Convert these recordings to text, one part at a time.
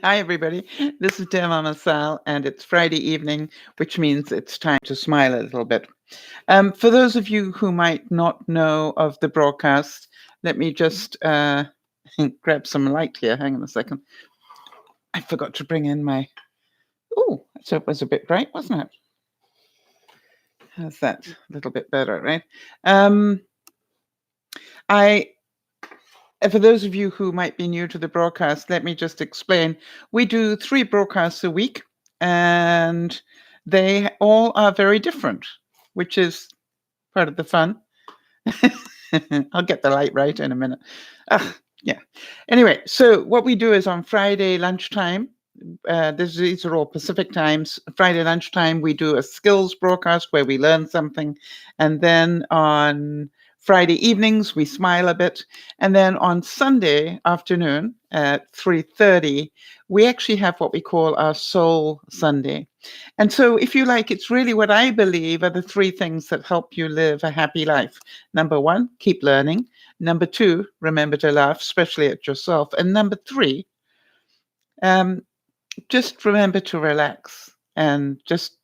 Hi, everybody. This is DearMamaSal, and it's Friday evening, which means it's time to smile a little bit. For those of you who might not know of the broadcast, let me just grab some light here. Hang on a second. I forgot to bring in my. Oh, so it was a bit bright, wasn't it? How's that? A little bit better, right? Um, I For those of you who might be new to the broadcast, let me just explain. We do 3 broadcasts a week, and they all are very different, which is part of the fun. I'll get the light right in a minute. Yeah. Anyway, so what we do is on Friday lunchtime, these are all Pacific times. Friday lunchtime, we do a skills broadcast where we learn something. And then on Friday evenings, we smile a bit. And then on Sunday afternoon at 3:30, we actually have what we call our Soul Sunday. And so, if you like, it's really what I believe are the 3 things that help you live a happy life. Number 1, keep learning. Number 2, remember to laugh, especially at yourself. And number 3, um, just remember to relax and just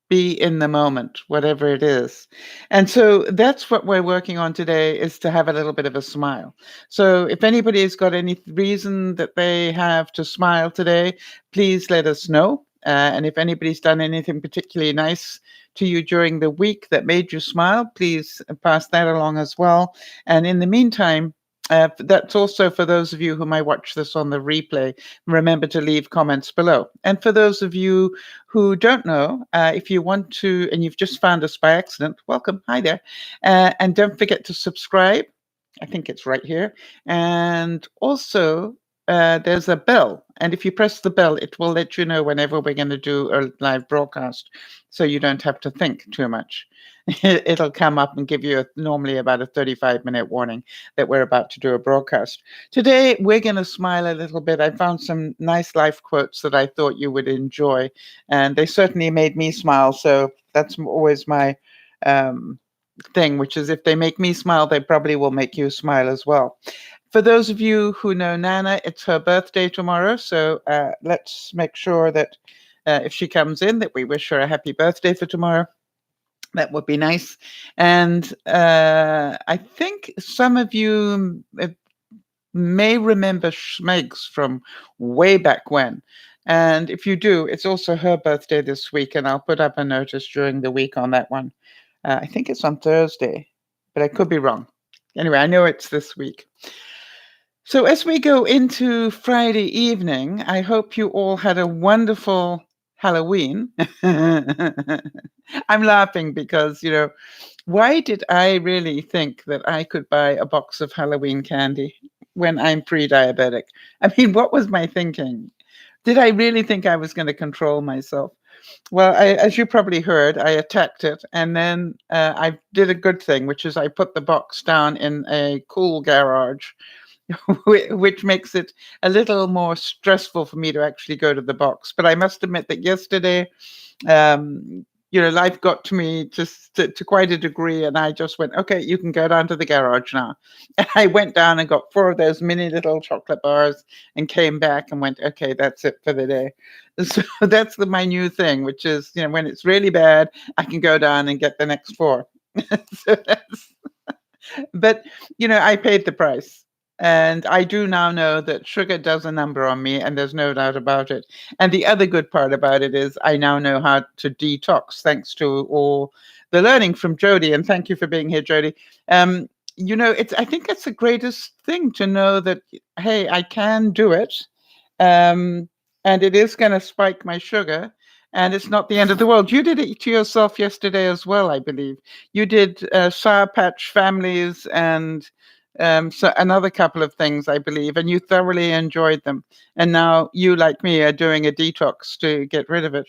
be in the moment, whatever it is. And so that's what we're working on today, is to have a little bit of a smile. So if anybody's got any reason that they have to smile today, please let us know. And if anybody's done anything particularly nice to you during the week that made you smile, please pass that along as well. And in the meantime, that's also for those of you who might watch this on the replay. Remember to leave comments below. And for those of you who don't know, if you want to, and you've just found us by accident, welcome. Hi there. And don't forget to subscribe. I think it's right here. And also, there's a bell. And if you press the bell, it will let you know whenever we're going to do a live broadcast. So you don't have to think too much. It'll come up and give you normally about a 35-minute warning that we're about to do a broadcast. Today, we're going to smile a little bit. I found some nice life quotes that I thought you would enjoy, and they certainly made me smile. So that's always my thing, which is if they make me smile, they probably will make you smile as well. For those of you who know Nana, it's her birthday tomorrow. So let's make sure that if she comes in, that we wish her a happy birthday for tomorrow. That would be nice. And I think some of you may remember Schmegs from way back when. And if you do, it's also her birthday this week, and I'll put up a notice during the week on that one. I think it's on Thursday, but I could be wrong. Anyway, I know it's this week. So as we go into Friday evening, I hope you all had a wonderful Halloween. I'm laughing because, why did I really think that I could buy a box of Halloween candy when I'm pre-diabetic? I mean, what was my thinking? Did I really think I was going to control myself? Well, as you probably heard, I attacked it, and then I did a good thing, which is I put the box down in a cool garage, which makes it a little more stressful for me to actually go to the box. But I must admit that yesterday, life got to me just to quite a degree, and I just went, okay, you can go down to the garage now. And I went down and got 4 of those mini little chocolate bars and came back and went, okay, that's it for the day. So that's my new thing, which is, when it's really bad, I can go down and get the next 4. So but, I paid the price. And I do now know that sugar does a number on me, and there's no doubt about it. And the other good part about it is I now know how to detox, thanks to all the learning from Jody. And thank you for being here, Jody. I think it's the greatest thing to know that, hey, I can do it. And it is going to spike my sugar. And it's not the end of the world. You did it to yourself yesterday as well, I believe. You did Sour Patch Families and so another couple of things, I believe, and you thoroughly enjoyed them. And now you, like me, are doing a detox to get rid of it.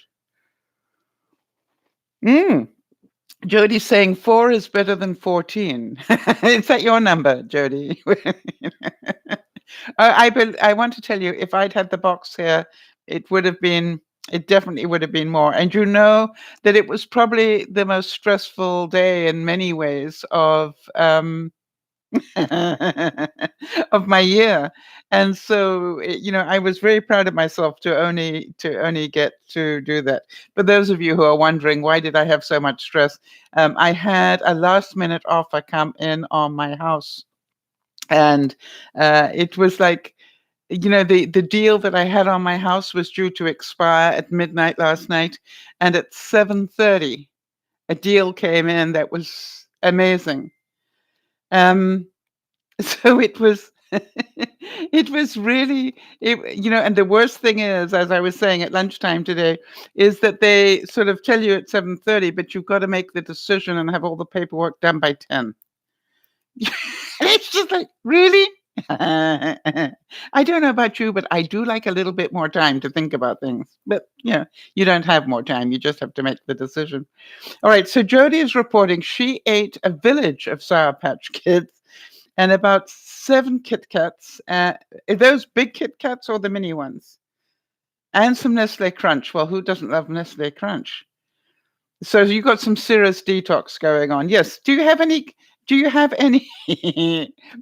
Jody's saying 4 is better than 14. Is that your number, Jody? I want to tell you, if I'd had the box here, it definitely would have been more. And you know that it was probably the most stressful day in many ways of of my year. And so, I was very proud of myself to only get to do that. For those of you who are wondering, why did I have so much stress? I had a last minute offer come in on my house. And it was like, the deal that I had on my house was due to expire at midnight last night. And at 7:30, a deal came in that was amazing. Um, so it was it was really and the worst thing is, as I was saying at lunchtime today, is that they sort of tell you at 7:30, but you've got to make the decision and have all the paperwork done by 10. It's just like, really? I don't know about you, but I do like a little bit more time to think about things. But you don't have more time. You just have to make the decision. All right. So Jody is reporting she ate a village of Sour Patch Kids and about 7 Kit Kats. Are those big Kit Kats or the mini ones? And some Nestle Crunch. Well, who doesn't love Nestle Crunch? So you got some serious detox going on. Yes. Do you have any? Do you have any?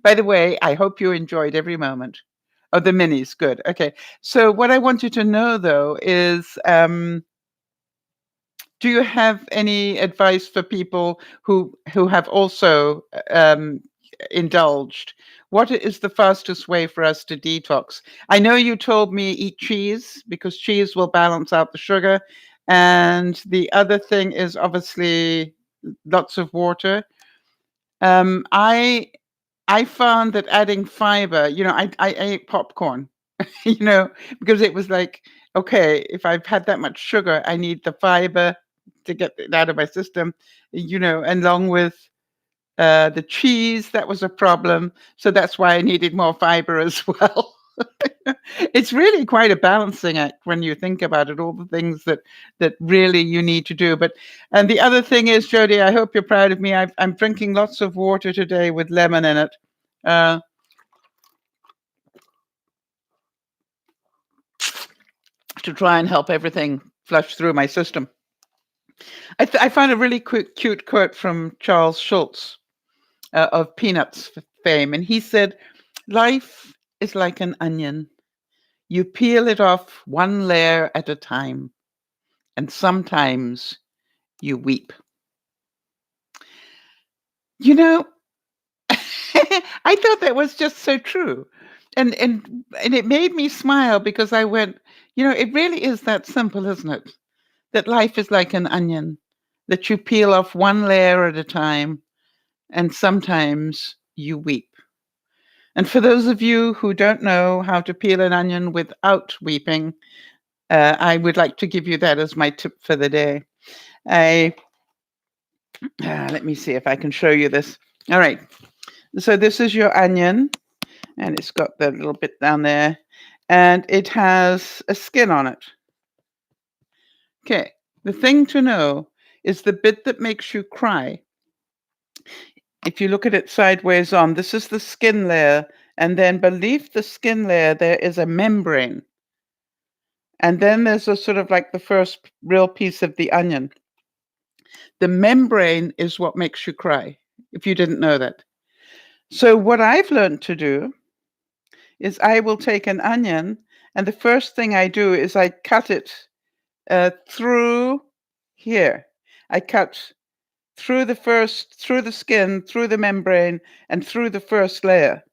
By the way, I hope you enjoyed every moment. Oh, the minis. Good. Okay. So what I want you to know, though, is do you have any advice for people who have also indulged? What is the fastest way for us to detox? I know you told me eat cheese because cheese will balance out the sugar. And the other thing is obviously lots of water. I found that adding fiber, I ate popcorn, because it was like, okay, if I've had that much sugar, I need the fiber to get it out of my system, and along with the cheese, that was a problem. So that's why I needed more fiber as well. It's really quite a balancing act when you think about it, all the things that really you need to do. And the other thing is, Jody, I hope you're proud of me. I'm drinking lots of water today with lemon in it. To try and help everything flush through my system. I found a really cute quote from Charles Schultz of Peanuts fame, and he said, "Life is like an onion. You peel it off one layer at a time, and sometimes you weep." You know, I thought that was just so true. And it made me smile because I went, it really is that simple, isn't it? That life is like an onion, that you peel off one layer at a time, and sometimes you weep. And for those of you who don't know how to peel an onion without weeping, I would like to give you that as my tip for the day. Let me see if I can show you this. All right. So this is your onion, and it's got that little bit down there, and it has a skin on it. Okay. The thing to know is the bit that makes you cry. If you look at it sideways on, this is the skin layer, and then beneath the skin layer, there is a membrane. And then there's a sort of like the first real piece of the onion. The membrane is what makes you cry, if you didn't know that. So what I've learned to do is I will take an onion, and the first thing I do is I cut it through here. I cut through the skin, through the membrane, and through the first layer,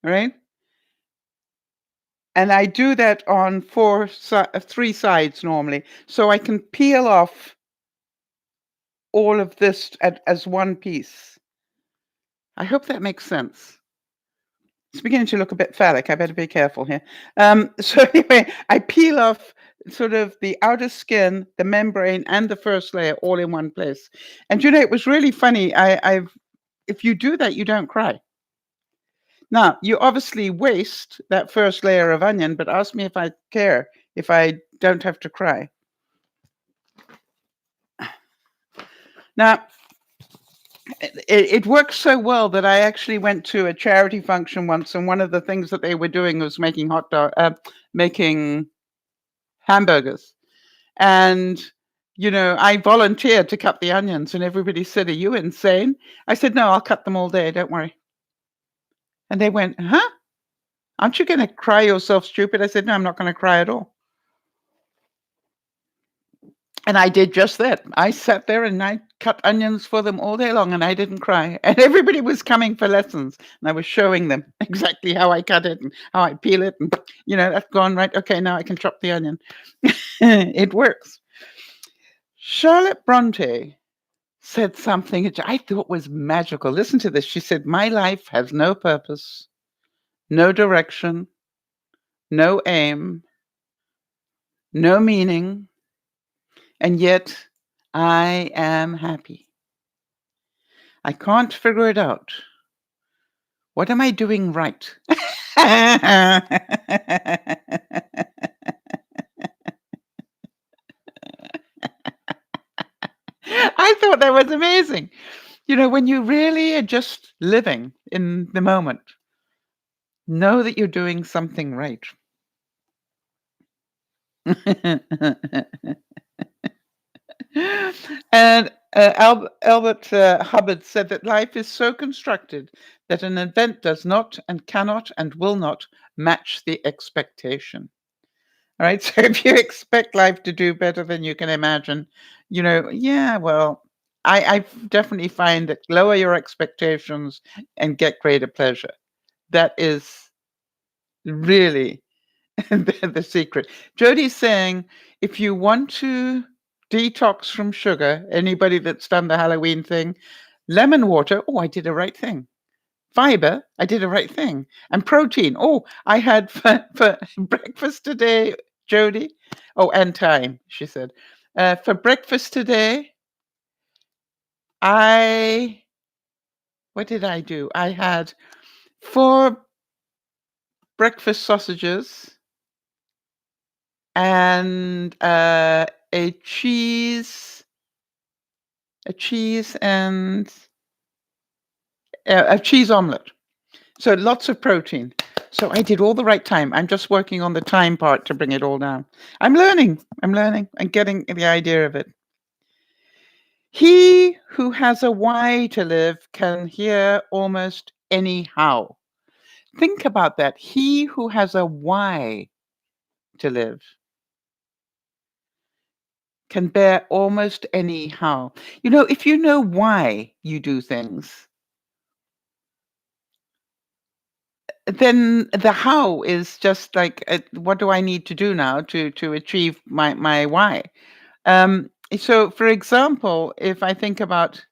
right? And I do that on 3 sides normally, so I can peel off all of this as one piece. I hope that makes sense. It's beginning to look a bit phallic. I better be careful here. So anyway, I peel off sort of the outer skin, the membrane, and the first layer all in one place. And it was really funny. If you do that, you don't cry. Now, you obviously waste that first layer of onion, but ask me if I care if I don't have to cry. Now, it worked so well that I actually went to a charity function once, and one of the things that they were doing was making making hamburgers. And I volunteered to cut the onions, and everybody said, "Are you insane?" I said, "No, I'll cut them all day. Don't worry." And they went, huh? Aren't you going to cry yourself stupid? I said, no, I'm not going to cry at all. And I did just that. I sat there and I cut onions for them all day long and I didn't cry. And everybody was coming for lessons. And I was showing them exactly how I cut it and how I peel it. And, that's gone right. Okay, now I can chop the onion. It works. Charlotte Bronte said something which I thought was magical. Listen to this. She said, my life has no purpose, no direction, no aim, no meaning, and yet I am happy. I can't figure it out. What am I doing right? I thought that was amazing. When you really are just living in the moment, know that you're doing something right. And Albert Hubbard said that life is so constructed that an event does not and cannot and will not match the expectation. All right. So if you expect life to do better than you can imagine, well, I definitely find that lower your expectations and get greater pleasure. That is really the secret. Jodie's saying, if you want to detox from sugar, anybody that's done the Halloween thing, lemon water, oh, I did the right thing. Fiber, I did the right thing. And protein, oh, I had for breakfast today, Jodie. Oh, and time, she said. For breakfast today, what did I do? I had 4 breakfast sausages and a cheese and a cheese omelet. So lots of protein. So I did all the right time. I'm just working on the time part to bring it all down. I'm learning and getting the idea of it. He who has a why to live can hear almost anyhow. Think about that. He who has a why to live can bear almost anyhow. If you know why you do things, then the how is just like, what do I need to do now to achieve my why? So, for example, if I think about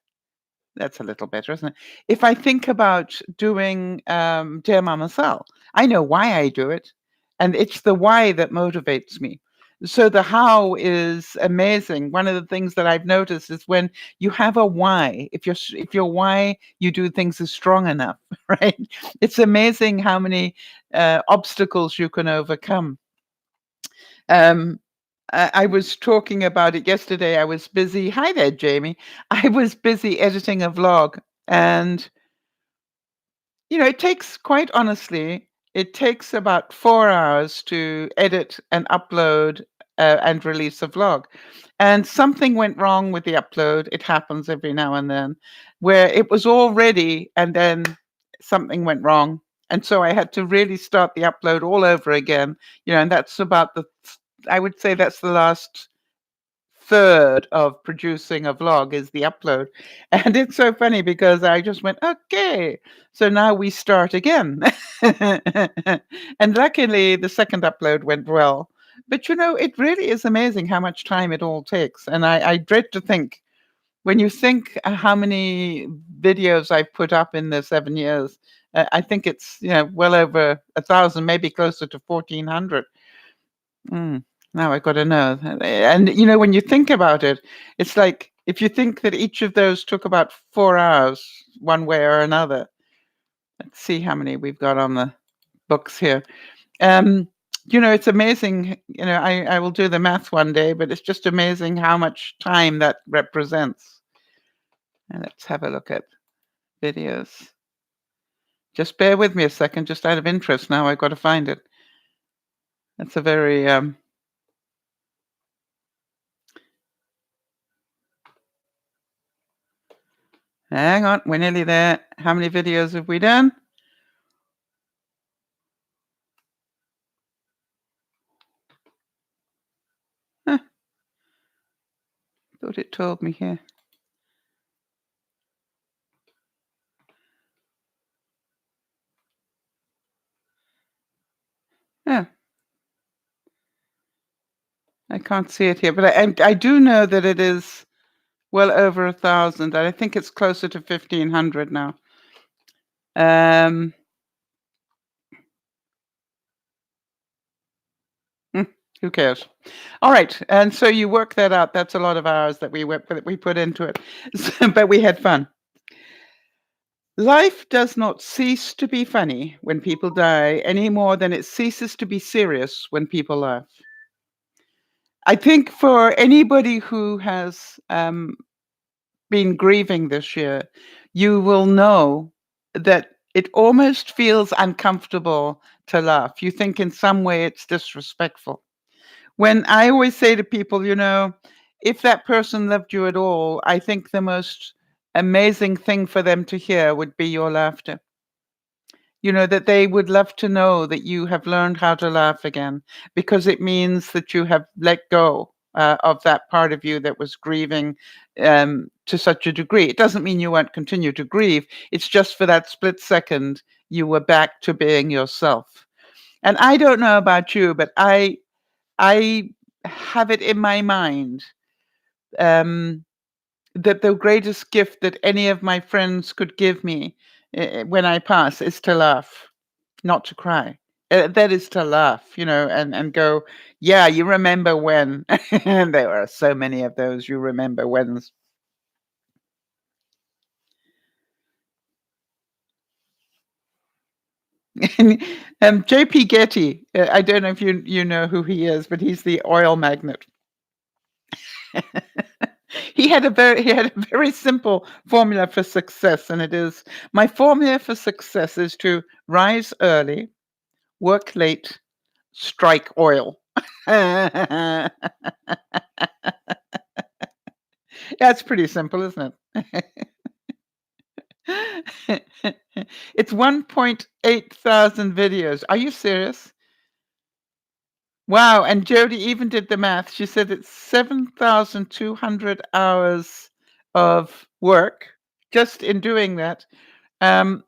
that's a little better, isn't it? If I think about doing DearMamaSal, I know why I do it, and it's the why that motivates me. So the how is amazing. One of the things that I've noticed is when you have a why, if your why you do things is strong enough, right? It's amazing how many obstacles you can overcome. Um, I was talking about it yesterday. I was busy. Hi there, Jamie. I was busy editing a vlog, and it takes, quite honestly, it takes about 4 hours to edit and upload and release a vlog. And something went wrong with the upload. It happens every now and then, where it was all ready and then something went wrong. And so I had to really start the upload all over again. And that's about I would say that's the last third of producing a vlog is the upload. And it's so funny because I just went, okay, so now we start again. And luckily the second upload went well. But it really is amazing how much time it all takes. And I dread to think, when you think how many videos I've put up in the 7 years, I think it's well over 1,000, maybe closer to 1,400. Now I got to know. And when you think about it, it's like if you think that each of those took about 4 hours, one way or another. Let's see how many we've got on the books here. It's amazing. I will do the math one day, but it's just amazing how much time that represents. And let's have a look at videos. Just bear with me a second, just out of interest. Now I've got to find it. That's a very hang on, we're nearly there. How many videos have we done? thought it told me here. Yeah, I can't see it here, but I do know that it is well over 1,000. I think it's closer to 1,500 now. Um, who cares? All right, and so you work that out. That's a lot of hours that we put into it, but we had fun. Life does not cease to be funny when people die any more than it ceases to be serious when people laugh. I think for anybody who has been grieving this year, you will know that it almost feels uncomfortable to laugh. You think in some way it's disrespectful. When I always say to people, if that person loved you at all, I think the most amazing thing for them to hear would be your laughter. That they would love to know that you have learned how to laugh again, because it means that you have let go of that part of you that was grieving to such a degree. It doesn't mean you won't continue to grieve. It's just for that split second, you were back to being yourself. And I don't know about you, but I have it in my mind that the greatest gift that any of my friends could give me when I pass is to laugh, not to cry. That is to laugh, and go, yeah, you remember when. And there are so many of those you remember whens. JP Getty, I don't know if you know who he is, but he's the oil magnate. He had a very simple formula for success, and it is, my formula for success is to rise early, work late, strike oil. That's pretty simple, isn't it? It's 1.8 thousand videos. Are you serious? Wow. And Jody even did the math. She said it's 7,200 hours of work just in doing that. And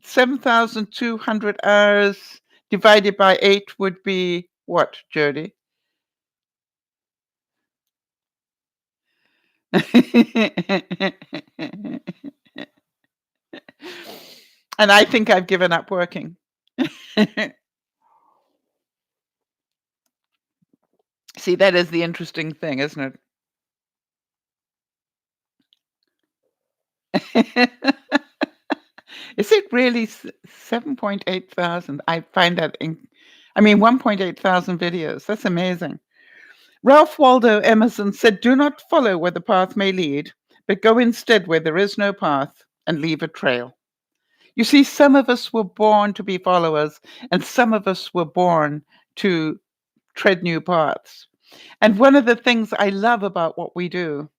7,200 hours divided by 8 would be what, Jody? And I think I've given up working. See, that is the interesting thing, isn't it? Is it really 7.8 thousand? I find that 1.8 thousand videos. That's amazing. Ralph Waldo Emerson said, "Do not follow where the path may lead, but go instead where there is no path and leave a trail." You see, some of us were born to be followers, and some of us were born to tread new paths. And one of the things I love about what we do,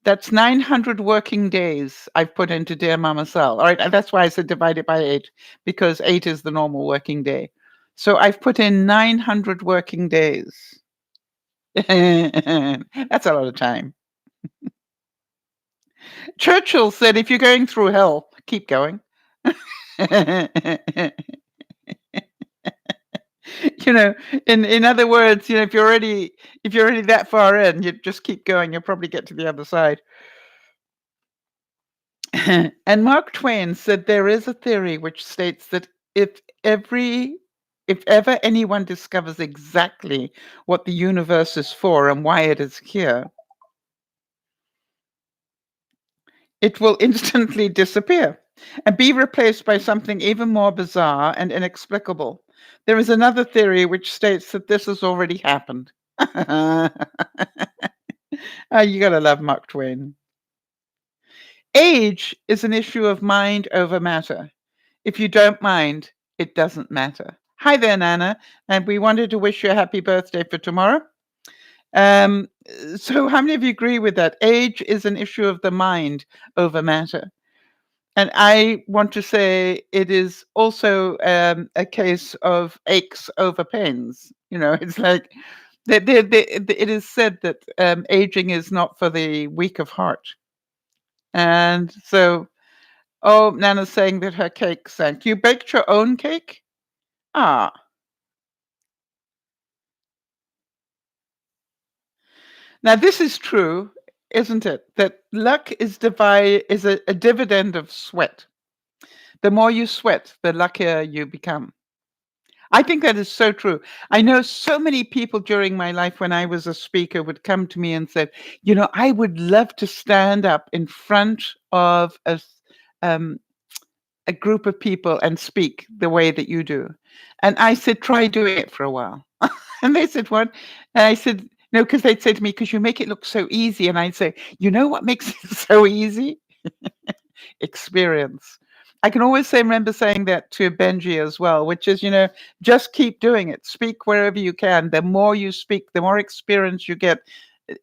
that's 900 working days I've put into Dear Mama Sal. All right, and that's why I said divide it by 8, because 8 is the normal working day. So I've put in 900 working days. That's a lot of time. Churchill said, if you're going through hell, keep going. In other words, if you're already that far in, you just keep going. You'll probably get to the other side. And Mark Twain said there is a theory which states that if ever anyone discovers exactly what the universe is for and why it is here, it will instantly disappear and be replaced by something even more bizarre and inexplicable. There is another theory which states that this has already happened. You gotta love Mark Twain. Age is an issue of mind over matter. If you don't mind, it doesn't matter. Hi there, Nana, and we wanted to wish you a happy birthday for tomorrow. So how many of you agree with that? Age is an issue of the mind over matter. And I want to say it is also a case of aches over pains. It's like It is said that aging is not for the weak of heart. And so, oh, Nana's saying that her cake sank. You baked your own cake? Ah, now this is true, isn't it? That luck is a dividend of sweat. The more you sweat, the luckier you become. I think that is so true. I know so many people during my life when I was a speaker would come to me and said, I would love to stand up in front of um, a group of people and speak the way that you do. And I said, try doing it for a while. And they said, what? And I said, no, because they'd say to me, because you make it look so easy. And I'd say, you know what makes it so easy? Experience. I can always remember saying that to Benji as well, which is, just keep doing it. Speak wherever you can. The more you speak, the more experience you get.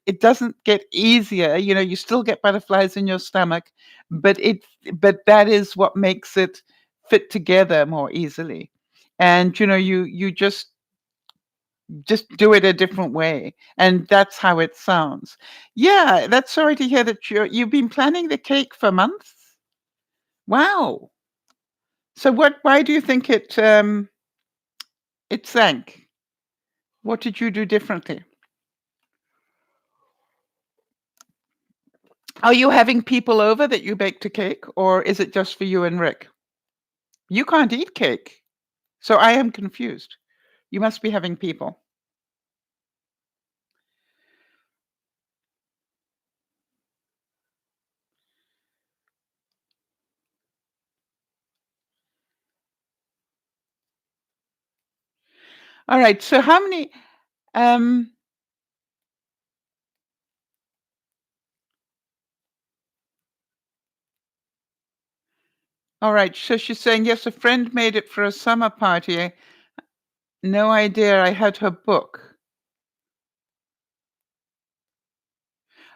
It doesn't get easier. You still get butterflies in your stomach, but that is what makes it fit together more easily. And you just do it a different way, and that's how it sounds. Yeah, that's sorry to hear that you've been planning the cake for months. Wow. So why do you think it sank? What did you do differently? Are you having people over that you baked a cake, or is it just for you and Rick? You can't eat cake. So I am confused. You must be having people. All right. So how many um all right. So she's saying, yes, a friend made it for a summer party. No idea I had her book.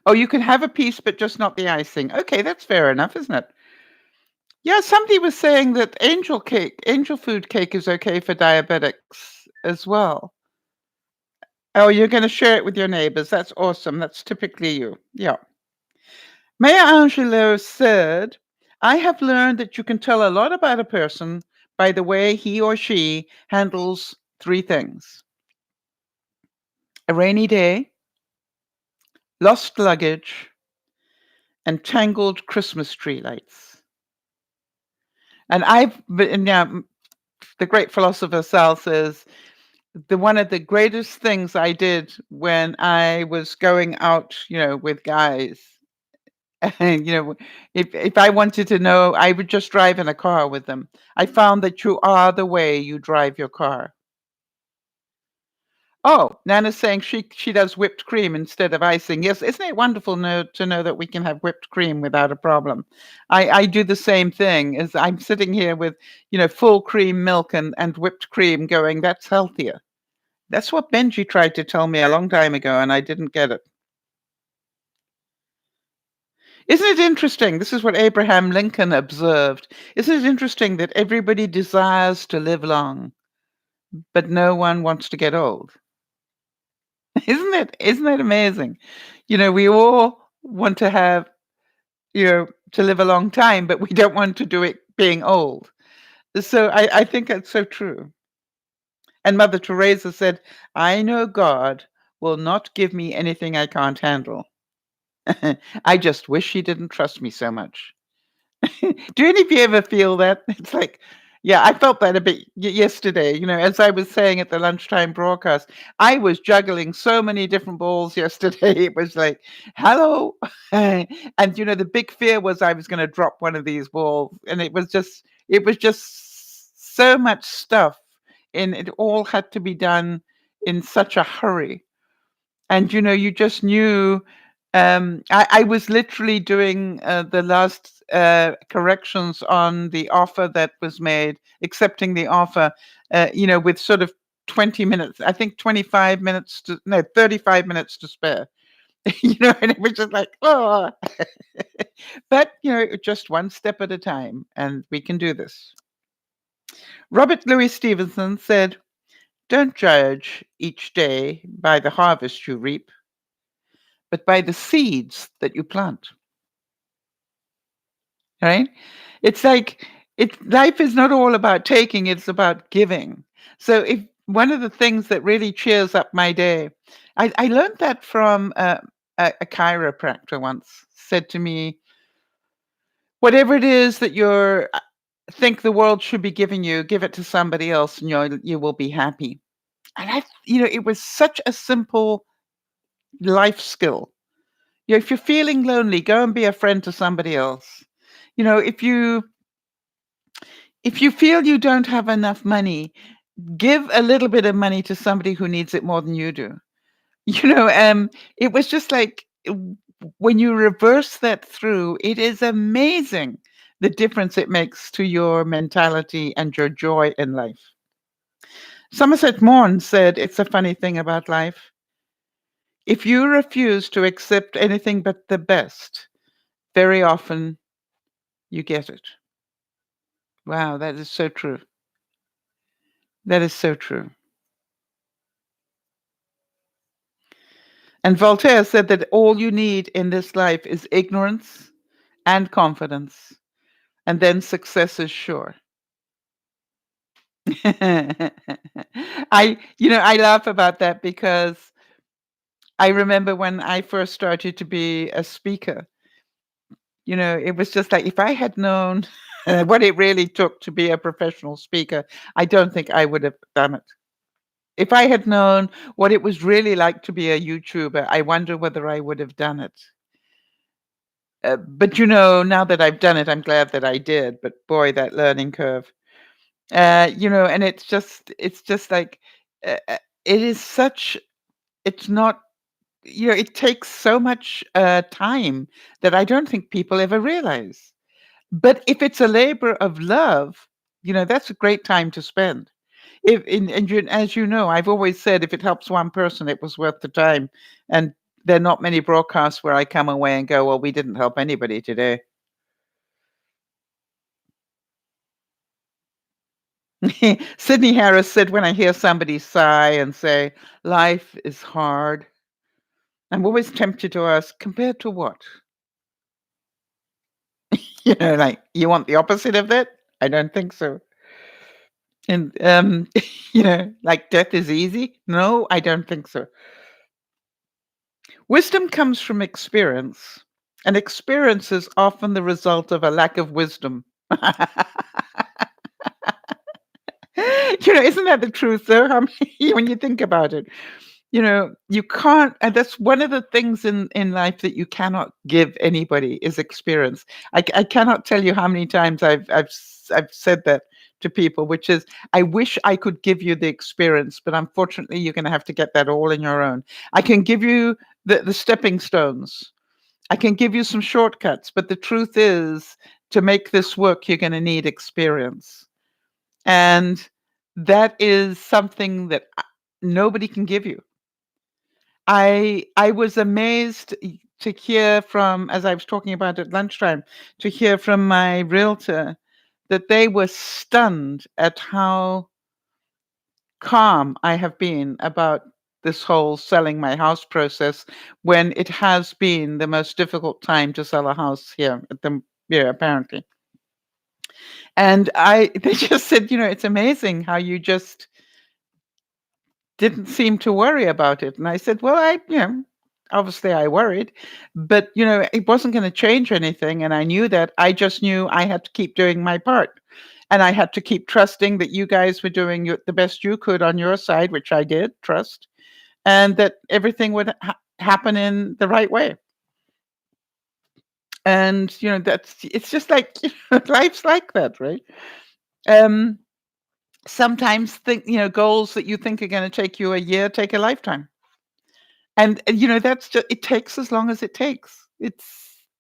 Oh, you can have a piece, but just not the icing. Okay, that's fair enough, isn't it? Yeah, somebody was saying that angel food cake is okay for diabetics as well. Oh, you're going to share it with your neighbors. That's awesome. That's typically you. Yeah. Maya Angelou said, I have learned that you can tell a lot about a person by the way he or she handles three things: a rainy day, lost luggage, and tangled Christmas tree lights. And the great philosopher Sal says, one of the greatest things I did when I was going out, with guys, and if I wanted to know, I would just drive in a car with them. I found that you are the way you drive your car. Oh, Nana's saying she does whipped cream instead of icing. Yes, isn't it wonderful to know that we can have whipped cream without a problem? I do the same thing as I'm sitting here with, full cream milk and whipped cream going, that's healthier. That's what Benji tried to tell me a long time ago, and I didn't get it. Isn't it interesting? This is what Abraham Lincoln observed. Isn't it interesting that everybody desires to live long, but no one wants to get old? Isn't it amazing? We all want to have, to live a long time, but we don't want to do it being old. So I think that's so true. And Mother Teresa said, I know God will not give me anything I can't handle. I just wish he didn't trust me so much. Do any of you ever feel that? It's like, yeah, I felt that a bit yesterday. As I was saying at the lunchtime broadcast, I was juggling so many different balls yesterday. It was like, hello. And, the big fear was I was going to drop one of these balls. And it was just so much stuff. And it all had to be done in such a hurry. And you just knew. I was literally doing the last corrections on the offer that was made, accepting the offer, with sort of 20 minutes, I think 25 minutes to, no, 35 minutes to spare. And it was just like, oh. But, just one step at a time, and we can do this. Robert Louis Stevenson said, Don't judge each day by the harvest you reap, but by the seeds that you plant, right? It's like life is not all about taking, it's about giving. So if one of the things that really cheers up my day, I learned that from a chiropractor once, said to me, whatever it is that you're think the world should be giving you, give it to somebody else and you will be happy. And it was such a simple life skill. If you're feeling lonely, go and be a friend to somebody else. If you feel you don't have enough money, give a little bit of money to somebody who needs it more than you do. It was just like when you reverse that through, it is amazing the difference it makes to your mentality and your joy in life. Somerset Maugham said, it's a funny thing about life. If you refuse to accept anything but the best, very often you get it. Wow, that is so true. That is so true. And Voltaire said that all you need in this life is ignorance and confidence, and then success is sure. I laugh about that because I remember when I first started to be a speaker, it was just like if I had known what it really took to be a professional speaker, I don't think I would have done it. If I had known what it was really like to be a YouTuber, I wonder whether I would have done it. But now that I've done it, I'm glad that I did. But boy, that learning curve. And it's just like it is such. It's not. It takes so much time that I don't think people ever realize. But if it's a labor of love, that's a great time to spend. If and as you know, I've always said if it helps one person, it was worth the time. And there are not many broadcasts where I come away and go, well, we didn't help anybody today. Sydney Harris said, when I hear somebody sigh and say, life is hard, I'm always tempted to ask, compared to what? Like, you want the opposite of that? I don't think so. And, like death is easy? No, I don't think so. Wisdom comes from experience, and experience is often the result of a lack of wisdom. Isn't that the truth, though? When you think about it, you can't, and that's one of the things in life that you cannot give anybody is experience. I cannot tell you how many times I've said that to people, which is, I wish I could give you the experience, but unfortunately, you're going to have to get that all in your own. I can give you the stepping stones. I can give you some shortcuts, but the truth is, to make this work, you're going to need experience. And that is something that nobody can give you. I was amazed to hear from, as I was talking about at lunchtime, to hear from my realtor that they were stunned at how calm I have been about this whole selling my house process when it has been the most difficult time to sell a house here at the apparently. And they just said, it's amazing how you just didn't seem to worry about it. And I said, well, obviously I worried, but it wasn't going to change anything. And I knew that. I just knew I had to keep doing my part. And I had to keep trusting that you guys were doing the best you could on your side, which I did trust, and that everything would happen in the right way. And, it's just like, life's like that, right? Sometimes goals that you think are going to take you a year take a lifetime. And, that's just, it takes as long as it takes.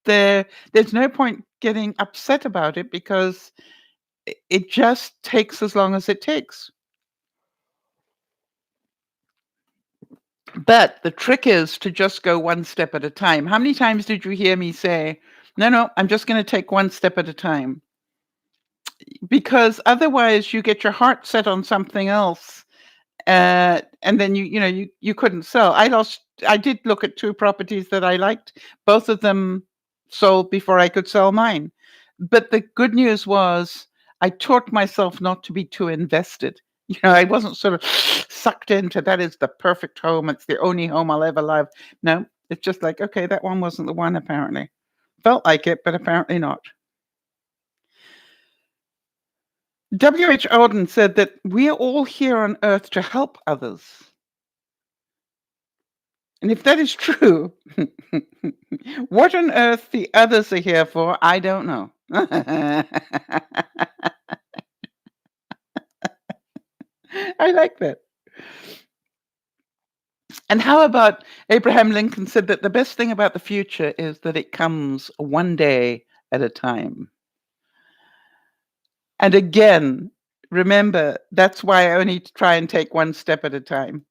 There's no point getting upset about it because it just takes as long as it takes. But the trick is to just go one step at a time. How many times did you hear me say, no, I'm just going to take one step at a time? Because otherwise you get your heart set on something else and then you couldn't sell. I did look at 2 properties that I liked. Both of them sold before I could sell mine. But the good news was I taught myself not to be too invested. I wasn't sort of sucked into that is the perfect home. It's the only home I'll ever love. No, it's just like, okay, that one wasn't the one apparently. Felt like it, but apparently not. W.H. Auden said that we are all here on earth to help others. And if that is true, what on earth the others are here for, I don't know. I like that. And how about Abraham Lincoln said that the best thing about the future is that it comes one day at a time. And again, remember, that's why I only try and take one step at a time.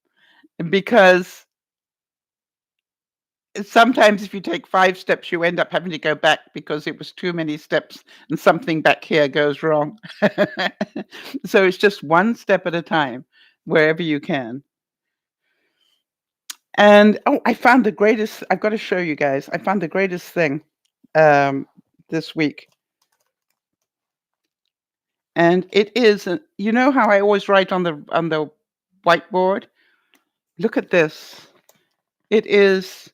Because sometimes if you take 5 steps, you end up having to go back because it was too many steps and something back here goes wrong. So it's just one step at a time, wherever you can. And I found the greatest. I've got to show you guys. I found the greatest thing this week. And it is, you know how I always write on the whiteboard? Look at this. It is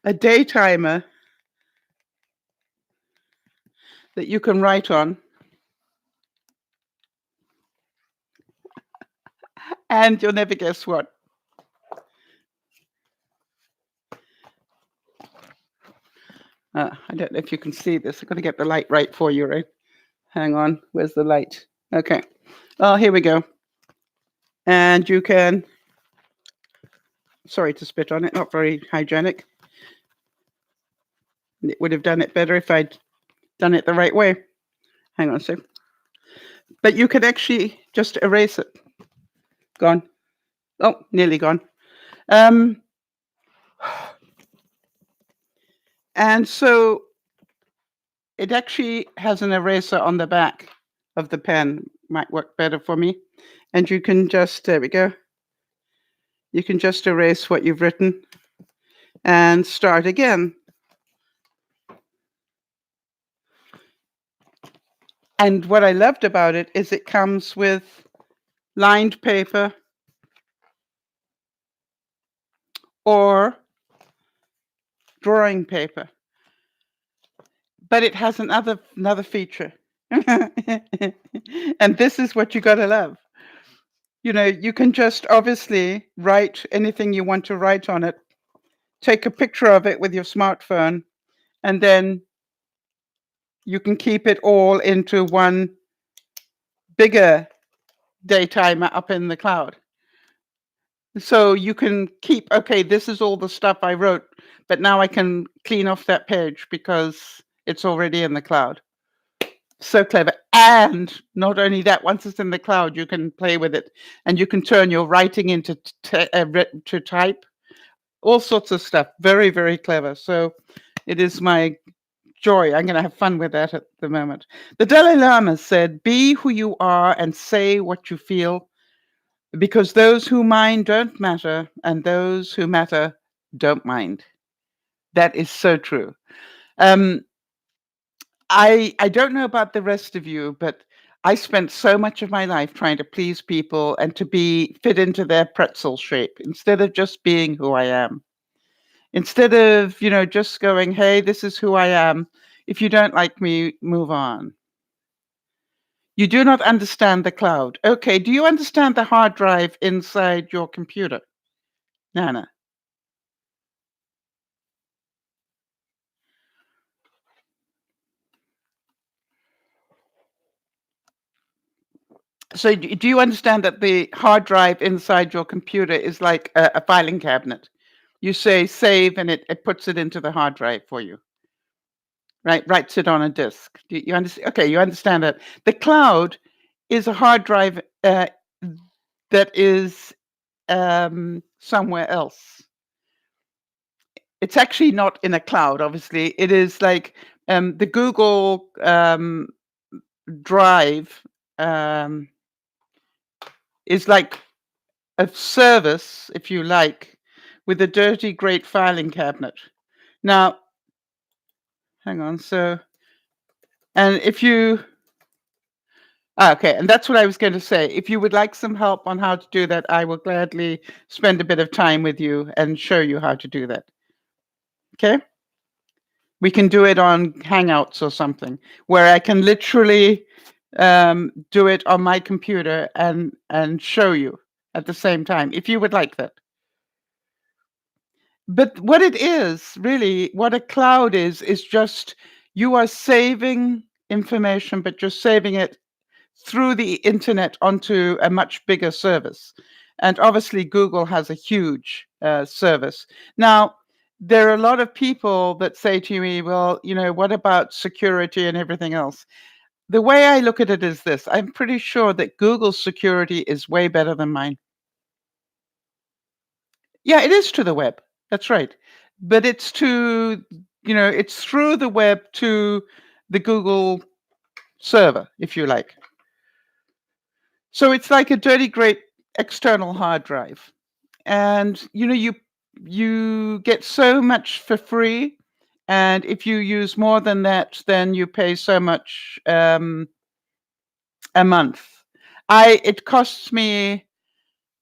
a day timer that you can write on. And you'll never guess what. I don't know if you can see this. I'm going to get the light right for you, right? Hang on. Where's the light? Okay. Oh, here we go. And you can, sorry to spit on it, not very hygienic. It would have done it better if I'd done it the right way. Hang on a sec. But you could actually just erase it. Gone. Oh, nearly gone. And so it actually has an eraser on the back of the pen. Might work better for me. And you can just, there we go. You can just erase what you've written and start again. And what I loved about it is it comes with lined paper or drawing paper. But it has another feature. And this is what you got to love. You can just obviously write anything you want to write on it, take a picture of it with your smartphone, and then you can keep it all into one bigger day timer up in the cloud. So you can keep, okay, this is all the stuff I wrote, but now I can clean off that page because it's already in the cloud. So clever. And not only that, once it's in the cloud, you can play with it and you can turn your writing into to type, all sorts of stuff. Very, very clever. So it is my joy. I'm going to have fun with that at the moment. The Dalai Lama said, be who you are and say what you feel, because those who mind don't matter and those who matter don't mind. That is so true. I don't know about the rest of you, but I spent so much of my life trying to please people and to fit into their pretzel shape instead of just being who I am. Instead of, just going, hey, this is who I am. If you don't like me, move on. You do not understand the cloud. Okay, do you understand the hard drive inside your computer? Nana. So do you understand that the hard drive inside your computer is like a filing cabinet? You say save and it puts it into the hard drive for you, right? Writes it on a disk. Do you understand? Okay, you understand that. The cloud is a hard drive that is somewhere else. It's actually not in a cloud, obviously. It is like the Google Drive. is like a service, if you like, with a dirty, great filing cabinet. Now, hang on. So, and if you, okay, and that's what I was going to say. If you would like some help on how to do that, I will gladly spend a bit of time with you and show you how to do that. Okay? We can do it on Hangouts or something where I can literally do it on my computer and show you at the same time, if you would like that. But what it is, really, what a cloud is just you are saving information, but you're saving it through the internet onto a much bigger service. And obviously, Google has a huge service. Now, there are a lot of people that say to me, well, what about security and everything else? The way I look at it is this: I'm pretty sure that Google's security is way better than mine. Yeah, it is to the web. That's right. But it's it's through the web to the Google server, if you like. So it's like a dirty, great external hard drive. And you get so much for free. And if you use more than that, then you pay so much a month. It costs me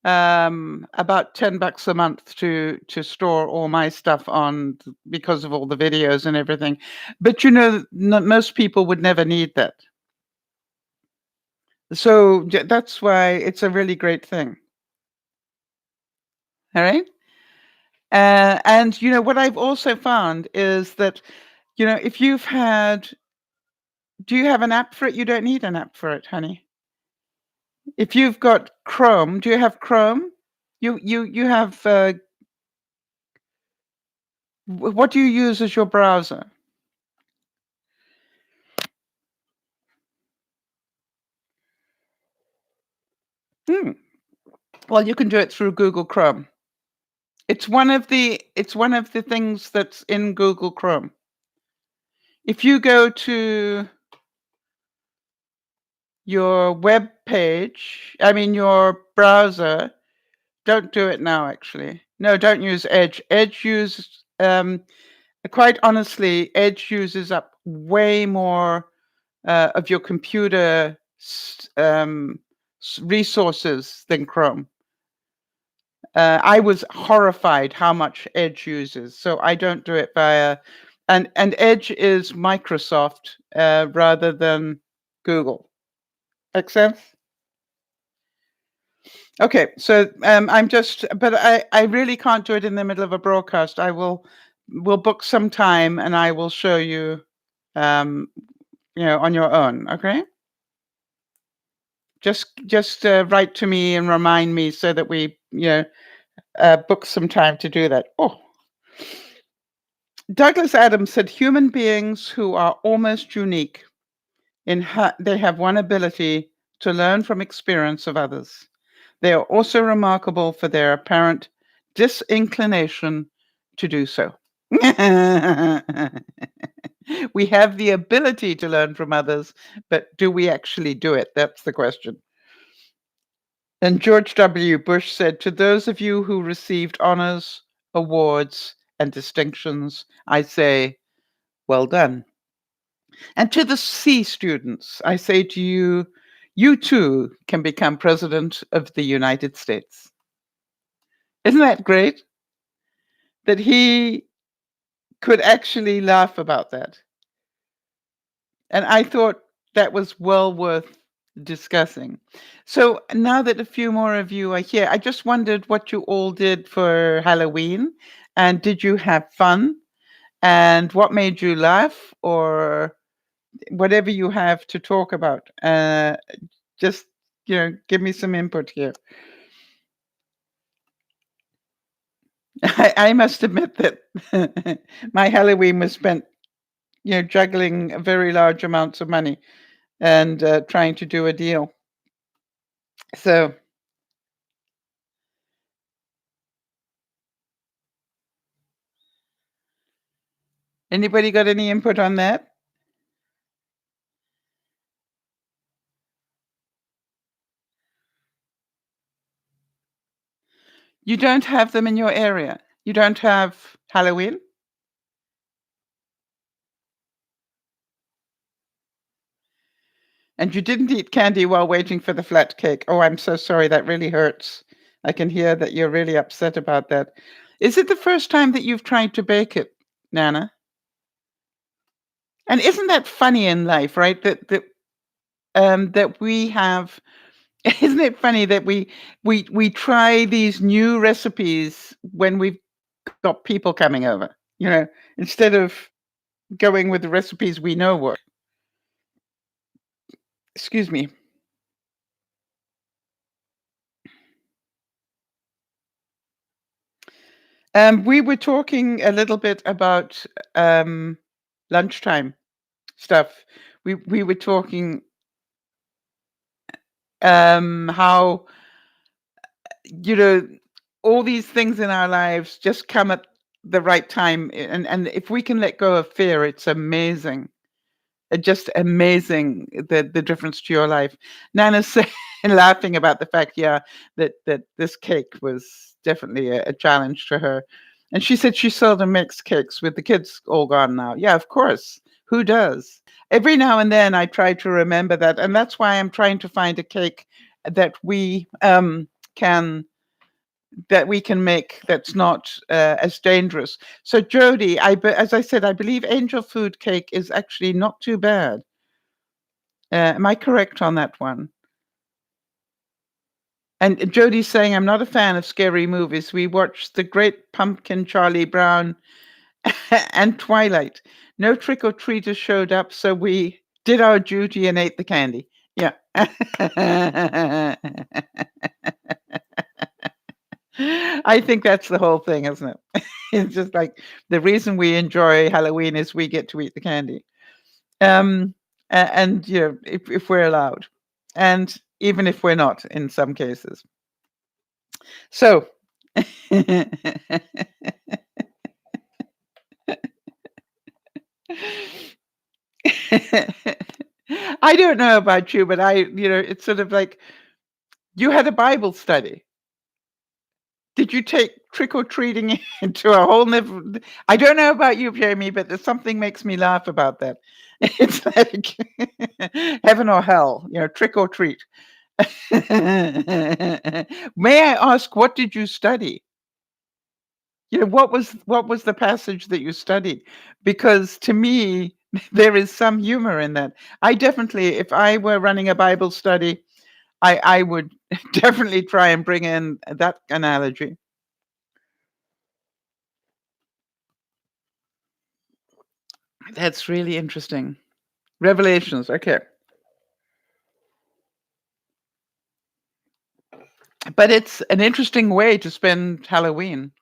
about $10 a month to store all my stuff on because of all the videos and everything. But most people would never need that. So that's why it's a really great thing. All right. And what I've also found is that if you've had, do you have an app for it? You don't need an app for it, honey. If you've got Chrome, do you have Chrome? You have what do you use as your browser? Hmm. Well, you can do it through Google Chrome. It's one of the things that's in Google Chrome. If you go to your web page, I mean your browser, don't do it now actually. No, don't use Edge. Quite honestly, Edge uses up way more of your computer resources than Chrome. I was horrified how much Edge uses, so I don't do it via. And Edge is Microsoft rather than Google. Make sense? Okay, so but I really can't do it in the middle of a broadcast. We'll book some time and I will show you, um, on your own. Okay? Just write to me and remind me so that we, book some time to do that. Oh, Douglas Adams said human beings who are almost unique they have one ability to learn from experience of others. They are also remarkable for their apparent disinclination to do so. We have the ability to learn from others, but do we actually do it? That's the question. And George W. Bush said, to those of you who received honors, awards, and distinctions, I say, well done. And to the C students, I say to you, you too can become president of the United States. Isn't that great? That he could actually laugh about that. And I thought that was well worth discussing. So now that a few more of you are here, I just wondered what you all did for Halloween. And did you have fun? And what made you laugh? Or whatever you have to talk about. Just, give me some input here. I must admit that my Halloween was spent, juggling very large amounts of money and trying to do a deal. So, anybody got any input on that? You don't have them in your area? You don't have Halloween? And you didn't eat candy while waiting for the flat cake. Oh, I'm so sorry. That really hurts. I can hear that you're really upset about that. Is it the first time that you've tried to bake it, Nana? And isn't that funny in life, right? That we have. Isn't it funny that we try these new recipes when we've got people coming over, instead of going with the recipes we know work. Excuse me. We were talking a little bit about lunchtime stuff. We were talking how you know all these things in our lives just come at the right time, and if we can let go of fear, it's amazing. Just amazing the difference to your life. Nana's saying, laughing about the fact, yeah, that this cake was definitely a challenge to her. And she said she seldom makes cakes with the kids all gone now. Yeah, of course. Who does? Every now and then I try to remember that. And that's why I'm trying to find a cake that can we can make that's not as dangerous. So Jody, as I said, I believe angel food cake is actually not too bad. Am I correct on that one? And Jody's saying, I'm not a fan of scary movies. We watched The Great Pumpkin, Charlie Brown, and Twilight. No trick or treaters showed up, so we did our duty and ate the candy. Yeah. I think that's the whole thing, isn't it? It's just like the reason we enjoy Halloween is we get to eat the candy. And if we're allowed, and even if we're not in some cases. So I don't know about you, but it's sort of like you had a Bible study. Did you take trick or treating into a whole new? I don't know about you, Jamie, but there's something makes me laugh about that. It's like heaven or hell, trick or treat. May I ask, what did you study? What was the passage that you studied? Because to me, there is some humor in that. I definitely, if I were running a Bible study, I would definitely try and bring in that analogy. That's really interesting. Revelations, okay. But it's an interesting way to spend Halloween.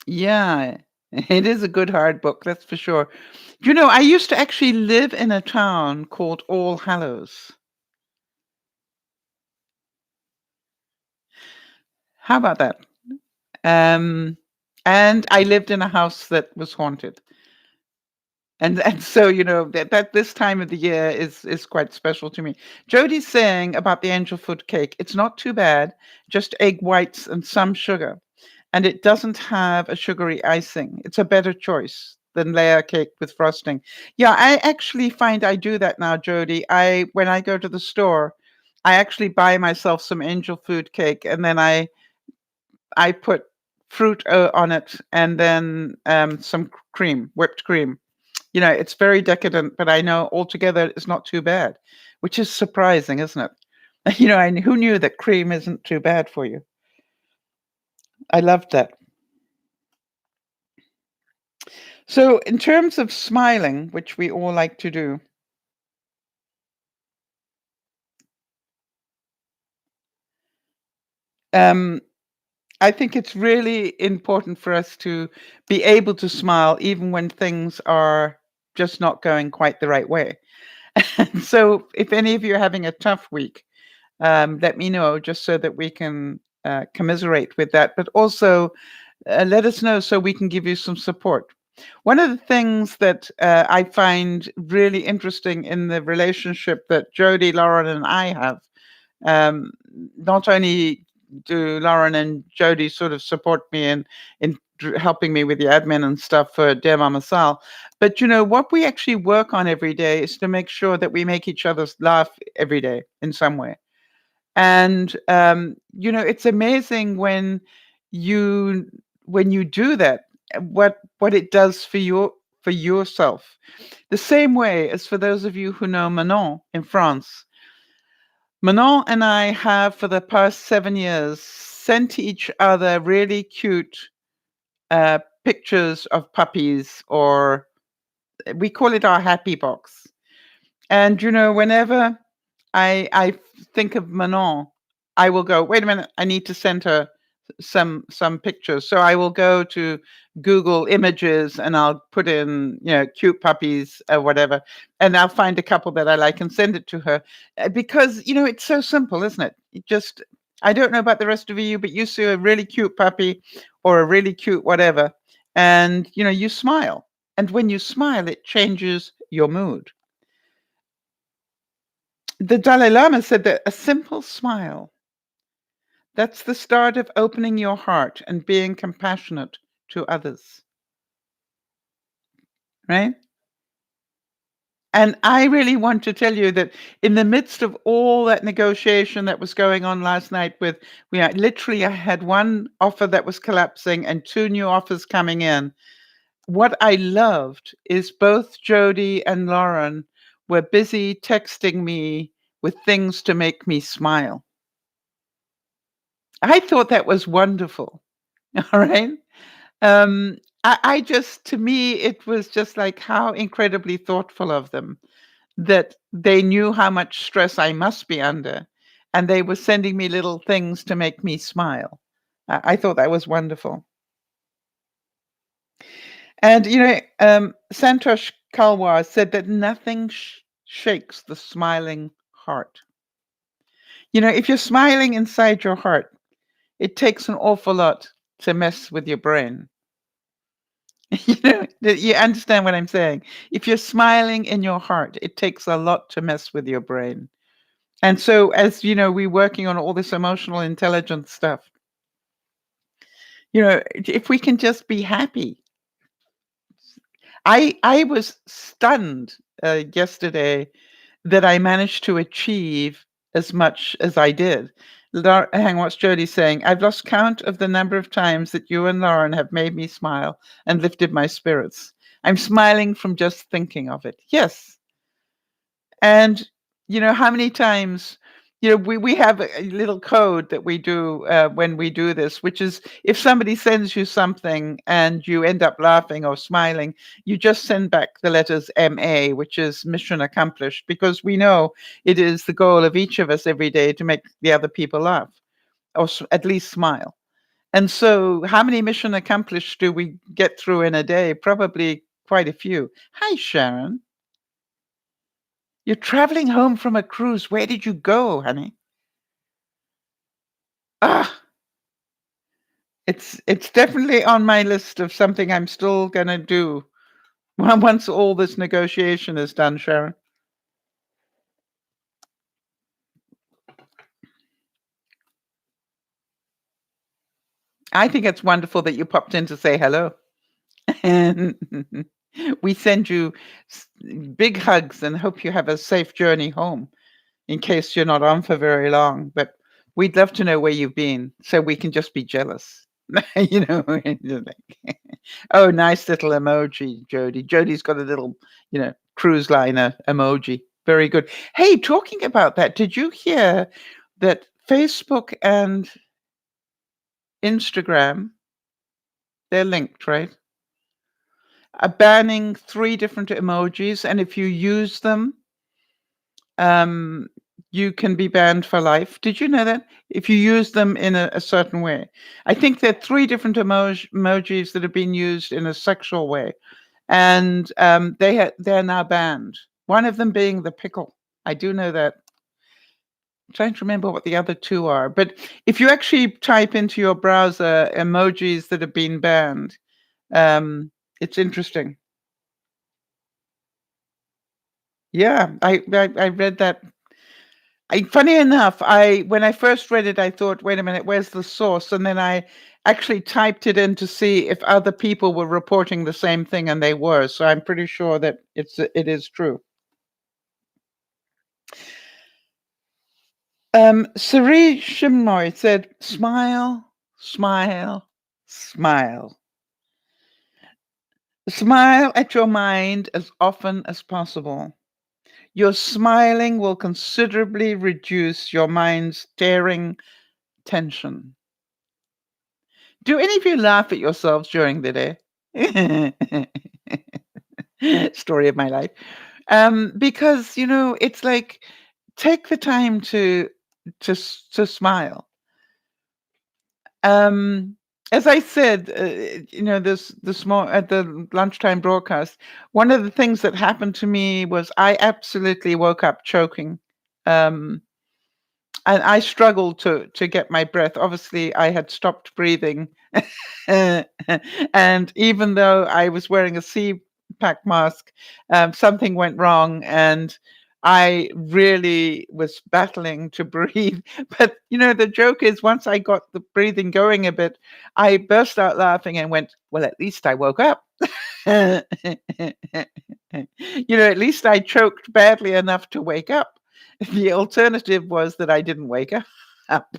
Yeah, it is a good hard book, that's for sure. I used to actually live in a town called All Hallows. How about that? Um, and I lived in a house that was haunted. And so, that this time of the year is quite special to me. Jody's saying about the angel food cake, it's not too bad, just egg whites and some sugar. And it doesn't have a sugary icing. It's a better choice than layer cake with frosting. Yeah, I actually find I do that now, Jody. When I go to the store, I actually buy myself some angel food cake, and then I put fruit on it, and then some cream, whipped cream. It's very decadent, but I know altogether it's not too bad, which is surprising, isn't it? And who knew that cream isn't too bad for you? I loved that. So, in terms of smiling, which we all like to do, um, I think it's really important for us to be able to smile even when things are just not going quite the right way. And so, if any of you are having a tough week, let me know just so that we can commiserate with that, but also let us know so we can give you some support. One of the things that I find really interesting in the relationship that Jody, Lauren, and I have Um, Not only do Lauren and Jody sort of support me in helping me with the admin and stuff for Dear Mama Sal, but what we actually work on every day is to make sure that we make each other laugh every day in some way. And it's amazing you when you do that, what it does for yourself. The same way as for those of you who know Manon in France. Manon and I have for the past 7 years sent each other really cute pictures of puppies, or we call it our happy box. And whenever I think of Manon, I will go, wait a minute, I need to send her some pictures. So I will go to Google Images and I'll put in, cute puppies or whatever, and I'll find a couple that I like and send it to her. Because, it's so simple, isn't it? I don't know about the rest of you, but you see a really cute puppy or a really cute whatever, and, you smile. And when you smile, it changes your mood. The Dalai Lama said that a simple smile, that's the start of opening your heart and being compassionate to others, right? And I really want to tell you that in the midst of all that negotiation that was going on last night I had one offer that was collapsing and two new offers coming in. What I loved is both Jody and Lauren were busy texting me with things to make me smile. I thought that was wonderful. All right. Um, I just, to me, it was just like how incredibly thoughtful of them that they knew how much stress I must be under, and they were sending me little things to make me smile. I thought that was wonderful. And, Santosh Kalwar said that nothing shakes the smiling heart. If you're smiling inside your heart, it takes an awful lot to mess with your brain. You understand what I'm saying? If you're smiling in your heart, it takes a lot to mess with your brain. And so, as we're working on all this emotional intelligence stuff, if we can just be happy. I was stunned yesterday that I managed to achieve as much as I did. Hang on, what's Jody saying? I've lost count of the number of times that you and Lauren have made me smile and lifted my spirits. I'm smiling from just thinking of it. Yes. And how many times, we have a little code that we do when we do this, which is if somebody sends you something and you end up laughing or smiling, you just send back the letters MA, which is mission accomplished, because we know it is the goal of each of us every day to make the other people laugh or at least smile. And so how many mission accomplished do we get through in a day? Probably quite a few. Hi, Sharon. You're traveling home from a cruise. Where did you go, honey? Ah, it's definitely on my list of something I'm still gonna do once all this negotiation is done, Sharon. I think it's wonderful that you popped in to say hello. And we send you big hugs and hope you have a safe journey home in case you're not on for very long. But we'd love to know where you've been so we can just be jealous. Oh, nice little emoji, Jody. Jody's got a little, cruise liner emoji. Very good. Hey, talking about that, did you hear that Facebook and Instagram, they're linked, right? Are banning 3 different emojis, and if you use them, um, you can be banned for life. Did you know that? If you use them in a certain way. I think there are 3 different emojis that have been used in a sexual way, and they're now banned. One of them being the pickle. I do know that. I'm trying to remember what the other 2 are, but if you actually type into your browser emojis that have been banned, it's interesting. Yeah, I read that Funny enough, when I first read it, I thought, "Wait a minute, where's the source?" And then I actually typed it in to see if other people were reporting the same thing, and they were. So I'm pretty sure that it is true. Sari Shimnoy said, "Smile, smile, smile. Smile at your mind as often as possible. Your smiling will considerably reduce your mind's tearing tension." Do any of you laugh at yourselves during the day? Story of my life. Because it's like take the time to smile. Um, as I said, this more at the lunchtime broadcast, one of the things that happened to me was I absolutely woke up choking. Um, and I struggled to get my breath. Obviously, I had stopped breathing, and even though I was wearing a CPAP mask, something went wrong, and I really was battling to breathe. But the joke is, once I got the breathing going a bit, I burst out laughing and went, "Well, at least I woke up." At least I choked badly enough to wake up. The alternative was that I didn't wake up.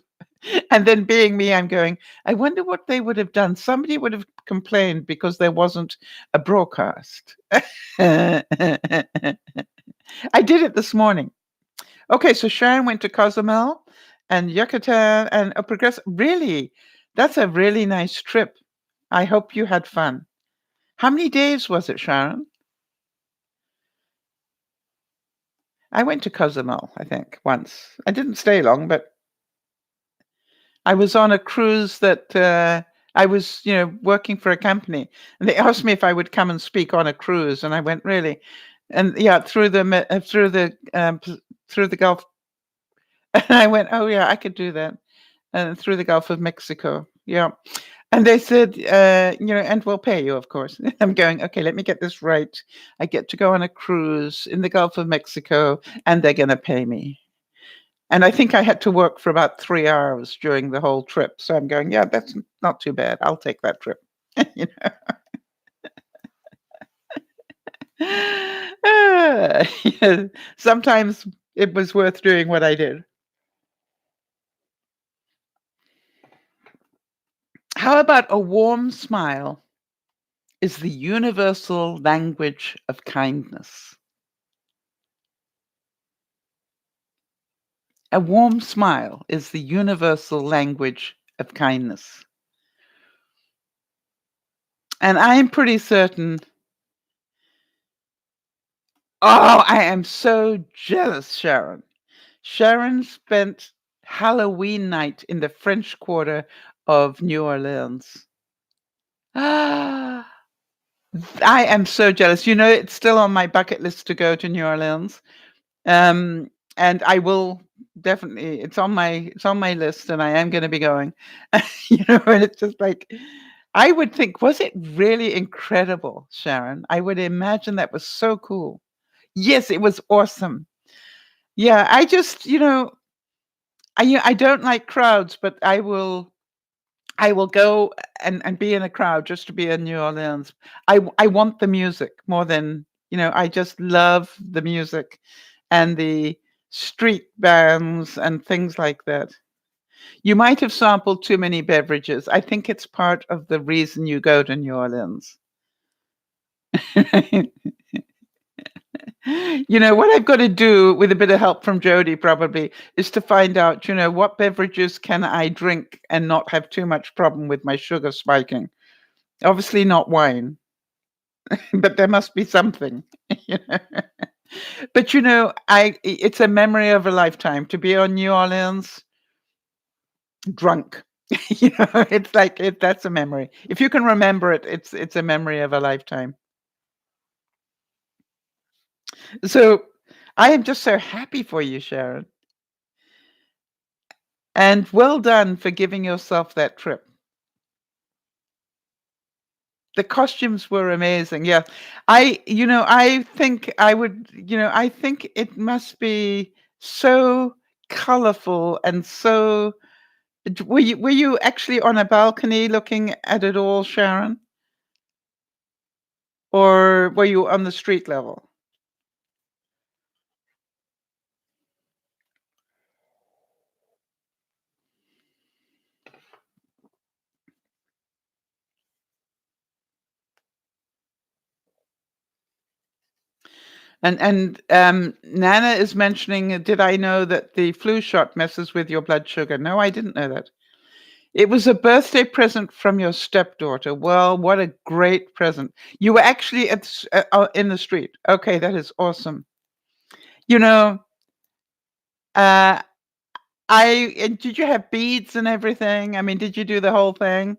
And then being me, I'm going, I wonder what they would have done. Somebody would have complained because there wasn't a broadcast. I did it this morning. Okay, so Sharon went to Cozumel and Yucatan and a progress. Really? That's a really nice trip. I hope you had fun. How many days was it, Sharon? I went to Cozumel, I think, once. I didn't stay long, but I was on a cruise that I was, working for a company, and they asked me if I would come and speak on a cruise, and I went, really, and yeah, through the Gulf, and I went, oh yeah, I could do that, and through the Gulf of Mexico, yeah. And they said, and we'll pay you, of course. I'm going, okay, let me get this right. I get to go on a cruise in the Gulf of Mexico, and they're going to pay me. And I think I had to work for about 3 hours during the whole trip. So I'm going, yeah, that's not too bad. I'll take that trip. You know? Yeah, sometimes it was worth doing what I did. How about a warm smile is the universal language of kindness? A warm smile is the universal language of kindness. And I'm pretty certain. Oh, I am so jealous, Sharon. Sharon spent Halloween night in the French Quarter of New Orleans. Ah, I am so jealous. It's still on my bucket list to go to New Orleans. Um, and I will definitely. It's on my list, and I am going to be going. And it's just like I would think, was it really incredible, Sharon? I would imagine that was so cool. Yes, it was awesome. Yeah, I just, I don't like crowds, but I will go and be in a crowd just to be in New Orleans. I want the music more than, I just love the music and the street bands and things like that. You might have sampled too many beverages. I think it's part of the reason you go to New Orleans. What I've got to do with a bit of help from Jody probably is to find out, what beverages can I drink and not have too much problem with my sugar spiking. Obviously not wine, but there must be something. you know. But it's a memory of a lifetime to be on New Orleans drunk. It's like that's a memory. If you can remember it, it's a memory of a lifetime. So I am just so happy for you, Sharon. And well done for giving yourself that trip. The costumes were amazing. Yeah. I think I would, I think it must be so colorful and so. Were you actually on a balcony looking at it all, Sharon, or were you on the street level? And Nana is mentioning, did I know that the flu shot messes with your blood sugar? No, I didn't know that. It was a birthday present from your stepdaughter. Well, what a great present. You were actually in the street. Okay, that is awesome. You know, uh, did you have beads and everything? I mean, did you do the whole thing?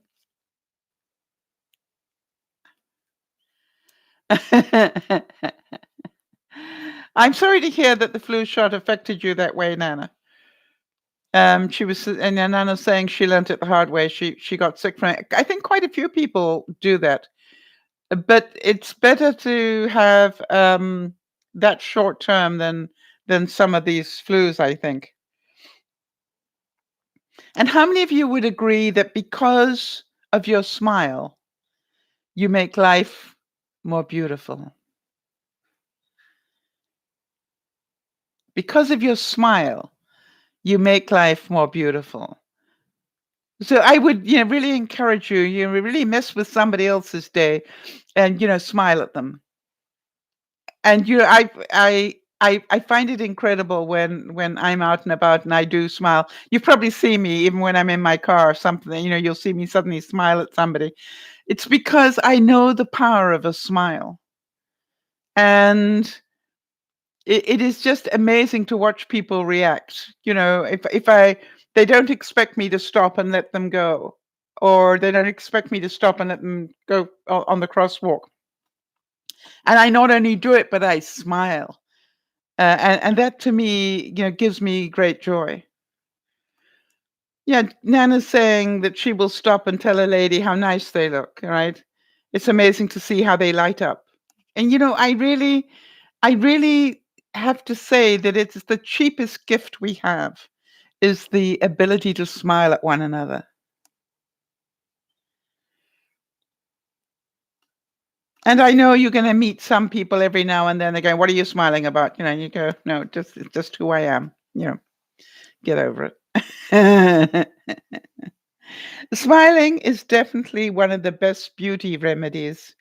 I'm sorry to hear that the flu shot affected you that way, Nana. She was, and Nana's saying she learnt it the hard way. She got sick from it. I think quite a few people do that, but it's better to have that short term than some of these flus, I think. And how many of you would agree that because of your smile, you make life more beautiful? Because of your smile, you make life more beautiful. So I would, really encourage you, really mess with somebody else's day and, smile at them. And, I find it incredible when I'm out and about and I do smile. You probably see me even when I'm in my car or something, you'll see me suddenly smile at somebody. It's because I know the power of a smile. And it is just amazing to watch people react. If they don't expect me to stop and let them go, or they don't expect me to stop and let them go on the crosswalk. And I not only do it, but I smile. And that to me, gives me great joy. Yeah, Nana's saying that she will stop and tell a lady how nice they look, right? It's amazing to see how they light up. And I really have to say that it's the cheapest gift we have is the ability to smile at one another. And I know you're gonna meet some people every now and then. They go, "What are you smiling about?" And you go, "No, it's just who I am. Get over it." Smiling is definitely one of the best beauty remedies.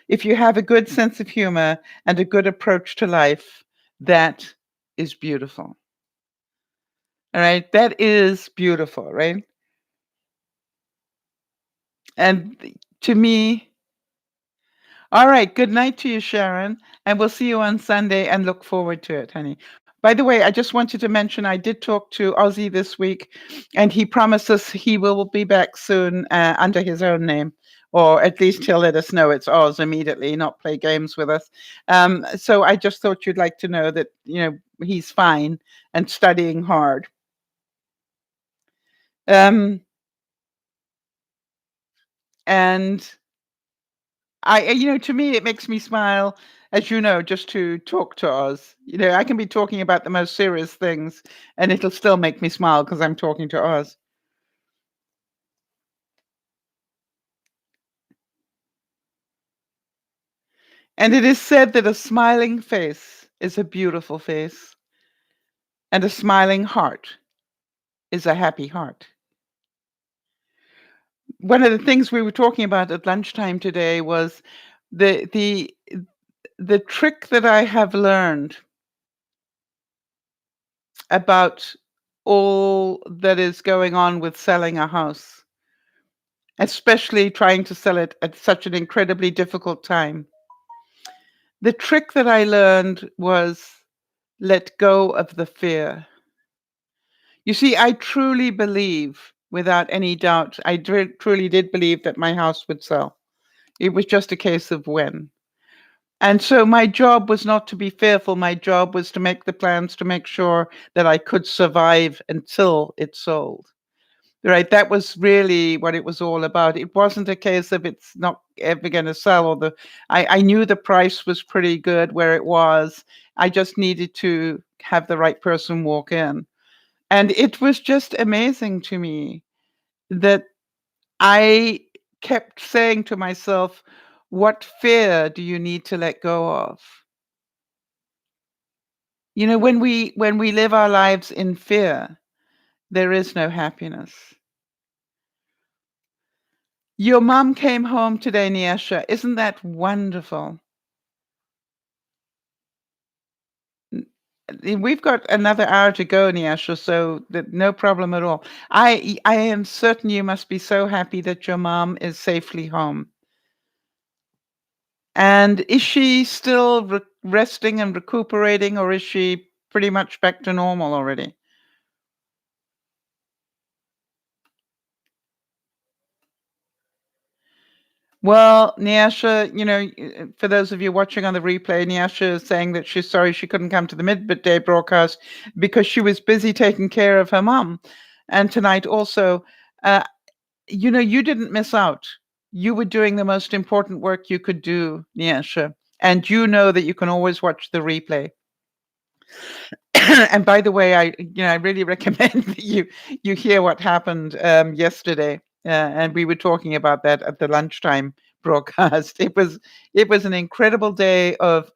If you have a good sense of humor and a good approach to life, that is beautiful. All right, that is beautiful, right? And to me, all right, good night to you, Sharon, and we'll see you on Sunday and look forward to it, honey. By the way, I just wanted to mention I did talk to Ozzy this week, and he promises he will be back soon under his own name, or at least he'll let us know it's Oz immediately, not play games with us. So I just thought you'd like to know that, he's fine and studying hard. Um, and to me, it makes me smile, as you know, just to talk to Oz. I can be talking about the most serious things, and it'll still make me smile because I'm talking to Oz. And it is said that a smiling face is a beautiful face, and a smiling heart is a happy heart. One of the things we were talking about at lunchtime today was the the the trick that I have learned about all that is going on with selling a house, especially trying to sell it at such an incredibly difficult time. The trick that I learned was let go of the fear. You see, I truly believe, without any doubt, I truly did believe that my house would sell. It was just a case of when. And so my job was not to be fearful. My job was to make the plans to make sure that I could survive until it sold. Right, that was really what it was all about. It wasn't a case of it's not ever gonna sell or I knew the price was pretty good where it was. I just needed to have the right person walk in. And it was just amazing to me that I kept saying to myself, "What fear do you need to let go of?" When we live our lives in fear, there is no happiness. Your mom came home today, Niasha. Isn't that wonderful? We've got another hour to go, Niasha, so no problem at all. I am certain you must be so happy that your mom is safely home. And is she still resting and recuperating, or is she pretty much back to normal already? Well, Nyasha, for those of you watching on the replay, Nyasha is saying that she's sorry she couldn't come to the midday broadcast because she was busy taking care of her mom. And tonight also, uh, you didn't miss out. You were doing the most important work you could do, Nyasha. And you know that you can always watch the replay. And by the way, I really recommend that you hear what happened yesterday, and we were talking about that at the lunchtime broadcast. It was an incredible day of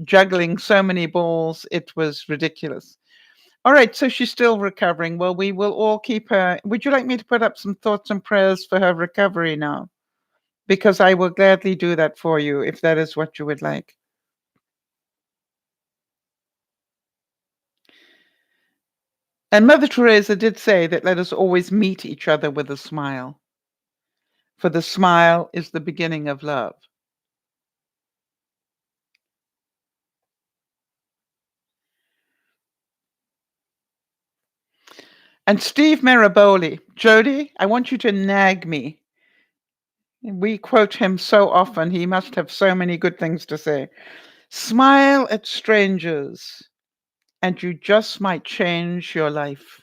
juggling so many balls. It was ridiculous. All right, so she's still recovering. Well, we will all keep her. Would you like me to put up some thoughts and prayers for her recovery now? Because I will gladly do that for you if that is what you would like. And Mother Teresa did say that let us always meet each other with a smile, for the smile is the beginning of love. And Steve Maraboli, Jody, I want you to nag me. We quote him so often, he must have so many good things to say. Smile at strangers, and you just might change your life.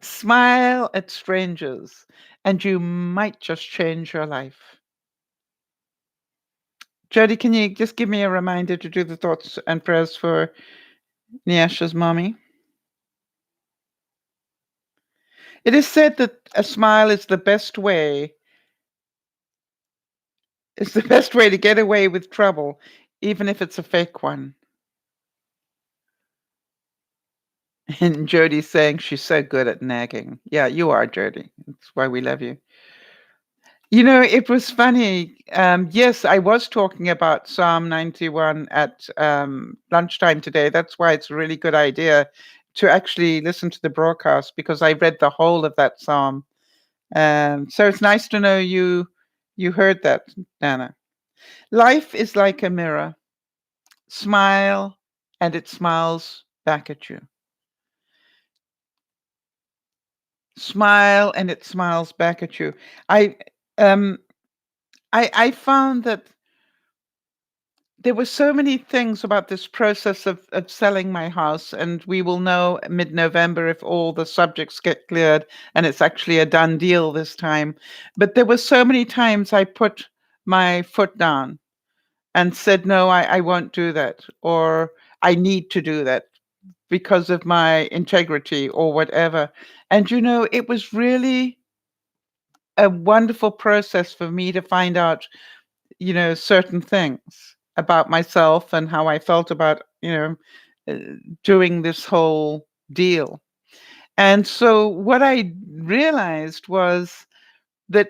Smile at strangers, and you might just change your life. Jody, can you just give me a reminder to do the thoughts and prayers for Nyasha's mommy? It is said that a smile is the best way to get away with trouble, even if it's a fake one. And Jody's saying she's so good at nagging. Yeah, you are, Jody. That's why we love you. It was funny. Yes, I was talking about Psalm 91 at lunchtime today. That's why it's a really good idea to actually listen to the broadcast because I read the whole of that psalm. So it's nice to know you heard that, Nana. Life is like a mirror. Smile, and it smiles back at you. Smile, and it smiles back at you. I um I found that there were so many things about this process of selling my house, and we will know mid-November if all the subjects get cleared and it's actually a done deal this time. But there were so many times I put my foot down and said, no, I won't do that, or I need to do that because of my integrity or whatever. And it was really a wonderful process for me to find out, certain things about myself and how I felt about, uh, doing this whole deal. And so what I realized was that,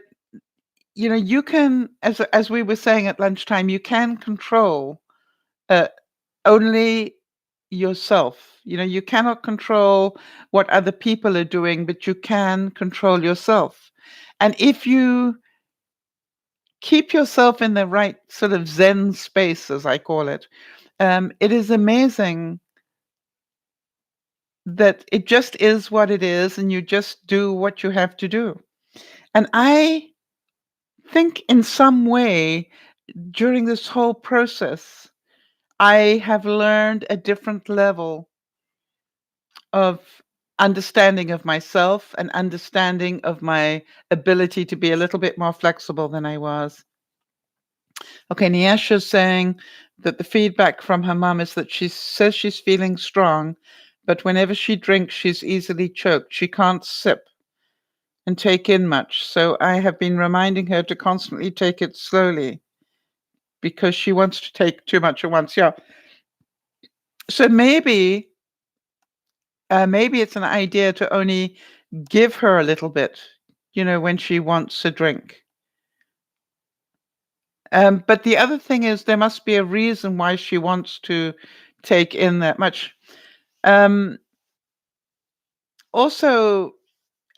you can, as we were saying at lunchtime, you can control uh, only yourself. You cannot control what other people are doing, but you can control yourself. And if you keep yourself in the right sort of Zen space, as I call it, it is amazing that it just is what it is, and you just do what you have to do. And I think in some way during this whole process, I have learned a different level of understanding of myself and understanding of my ability to be a little bit more flexible than I was. Okay, Nyasha's saying that the feedback from her mum is that she says she's feeling strong, but whenever she drinks, she's easily choked. She can't sip and take in much. So I have been reminding her to constantly take it slowly because she wants to take too much at once. Yeah. So maybe it's an idea to only give her a little bit, when she wants a drink. But the other thing is there must be a reason why she wants to take in that much. Um, Also,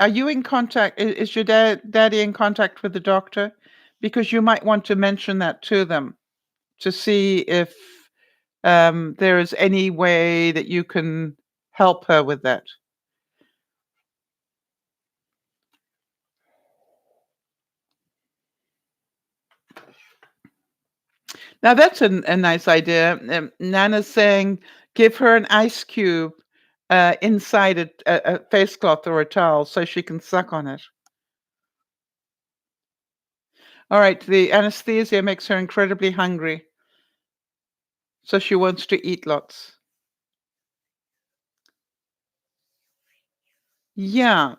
are you in contact? Is your daddy in contact with the doctor? Because you might want to mention that to them to see if there is any way that you can help her with that. Now that's a nice idea. Nana's saying give her an ice cube inside a face cloth or a towel so she can suck on it. All right, the anesthesia makes her incredibly hungry, so she wants to eat lots. Yeah.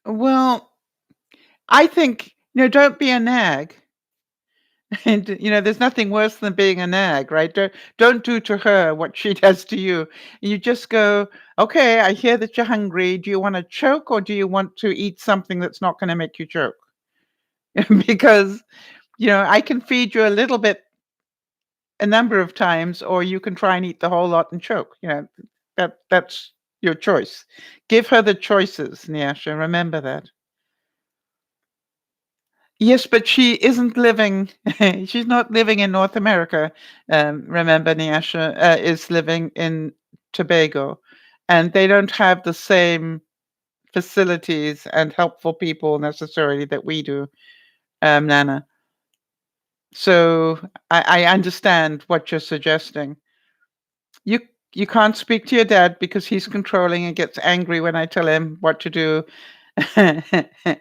Well, I think, don't be a nag. And there's nothing worse than being a nag, right? Don't do to her what she does to you. You just go, okay, I hear that you're hungry. Do you want to choke or do you want to eat something that's not going to make you choke? Because, I can feed you a little bit a number of times, or you can try and eat the whole lot and choke. That's your choice. Give her the choices, Nyasha. Remember that. Yes, but she isn't living she's not living in North America. Remember, Nyasha is living in Tobago, and they don't have the same facilities and helpful people necessarily that we do, Nana. So I understand what you're suggesting. You you can't speak to your dad because he's controlling and gets angry when I tell him what to do.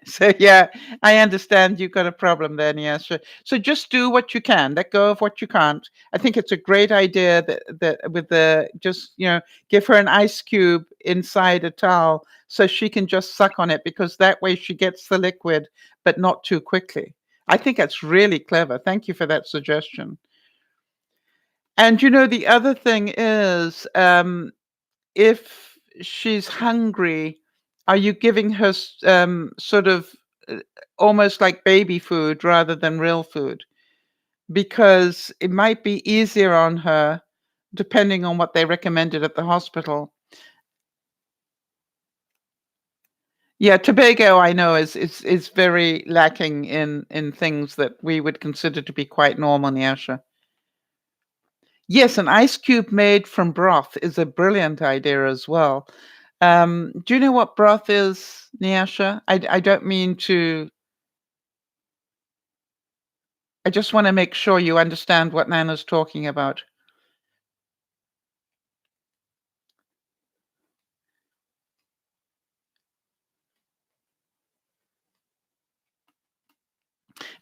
So yeah, I understand you've got a problem there, Nia. So just do what you can. Let go of what you can't. I think it's a great idea that with the just give her an ice cube inside a towel so she can just suck on it because that way she gets the liquid, but not too quickly. I think that's really clever. Thank you for that suggestion. And the other thing is, if she's hungry, are you giving her sort of uh, almost like baby food rather than real food? Because it might be easier on her, depending on what they recommended at the hospital. Yeah, Tobago, I know, is very lacking in things that we would consider to be quite normal, Nyasha. Yes, an ice cube made from broth is a brilliant idea as well. Do you know what broth is, Nyasha? I don't mean to. I just want to make sure you understand what Nana's talking about.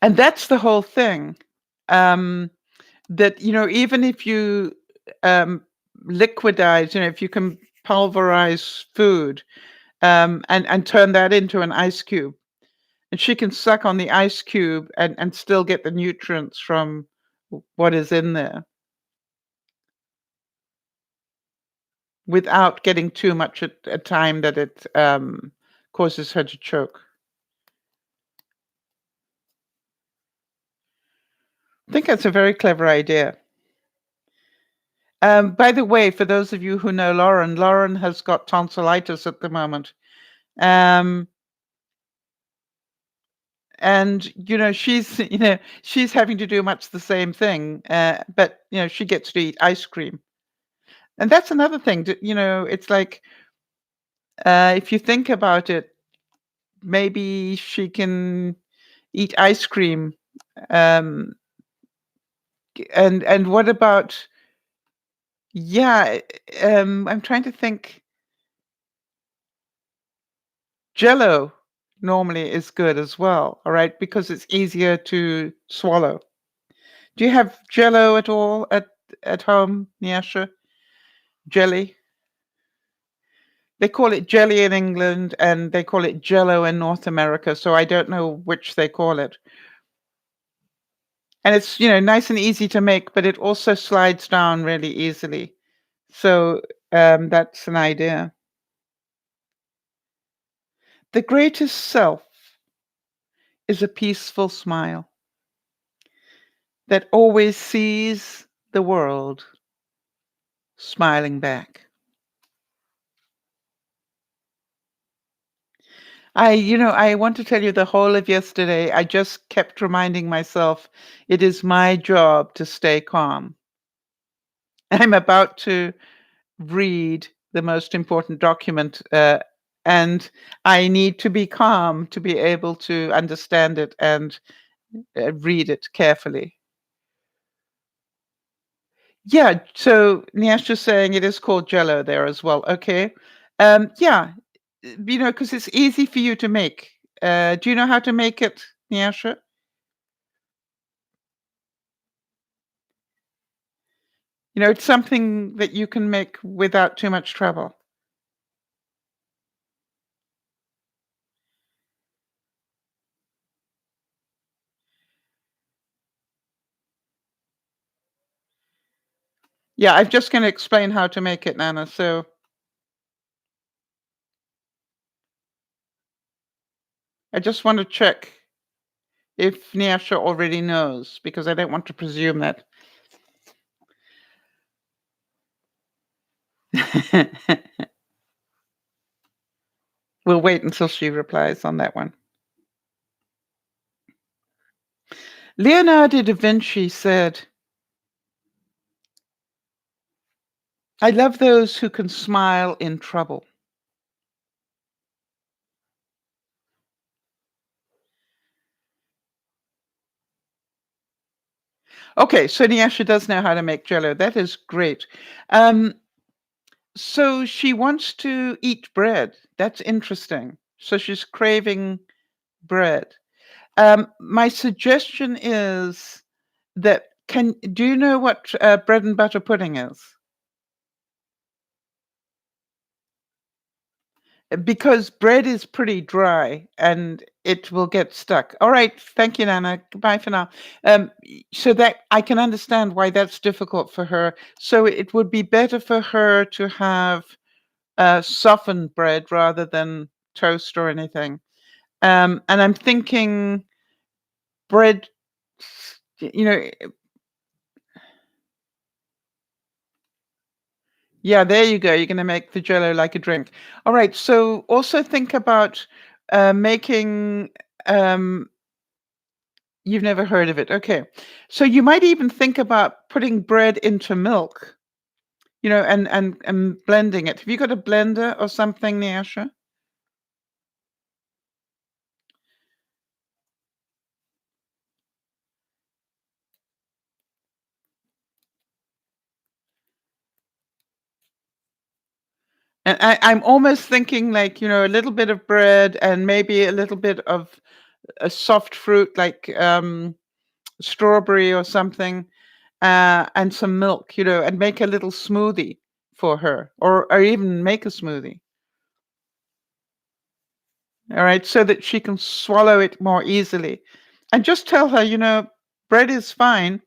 And that's the whole thing. Um, that even if you um, liquidize, if you can pulverize food and turn that into an ice cube, and she can suck on the ice cube and still get the nutrients from what is in there without getting too much at a time that it causes her to choke. I think that's a very clever idea. By the way, for those of you who know Lauren, Lauren has got tonsillitis at the moment. Um, and she's she's having to do much the same thing, but she gets to eat ice cream. And that's another thing. It's like if you think about it, maybe she can eat ice cream. Um, and what about, yeah, I'm trying to think. Jello. normally is good as well, all right, because it's easier to swallow. Do you have Jello at all at home, Nyasha? Jelly? They call it jelly in England and they call it Jello in North America, so I don't know which they call it. And it's, nice and easy to make, but it also slides down really easily. So that's an idea. The greatest self is a peaceful smile that always sees the world smiling back. I want to tell you the whole of yesterday, I just kept reminding myself it is my job to stay calm. I'm about to read the most important document, and I need to be calm to be able to understand it and read it carefully. Yeah, so Niash saying it is called Jello there as well. Okay. Yeah, because it's easy for you to make. Do you know how to make it, Niasha? It's something that you can make without too much trouble. Yeah, I'm just going to explain how to make it, Nana. So I just want to check if Niasha already knows because I don't want to presume that. We'll wait until she replies on that one. Leonardo da Vinci said, I love those who can smile in trouble. Okay, so Niasha does know how to make jello. That is great. Um, so she wants to eat bread. That's interesting. So she's craving bread. My suggestion is that do you know what bread and butter pudding is? Because bread is pretty dry and it will get stuck. All right, thank you, Nana. Goodbye for now. So that I can understand why that's difficult for her. So it would be better for her to have softened bread rather than toast or anything. And I'm thinking bread, you know, yeah, there you go. You're going to make the jello like a drink. All right. So also think about making. Um, you've never heard of it. Okay. So you might even think about putting bread into milk, and blending it. Have you got a blender or something, Nyasha? And I'm almost thinking like, a little bit of bread and maybe a little bit of a soft fruit like strawberry or something, and some milk, and make a little smoothie for her, or even make a smoothie. All right, so that she can swallow it more easily. And just tell her, bread is fine,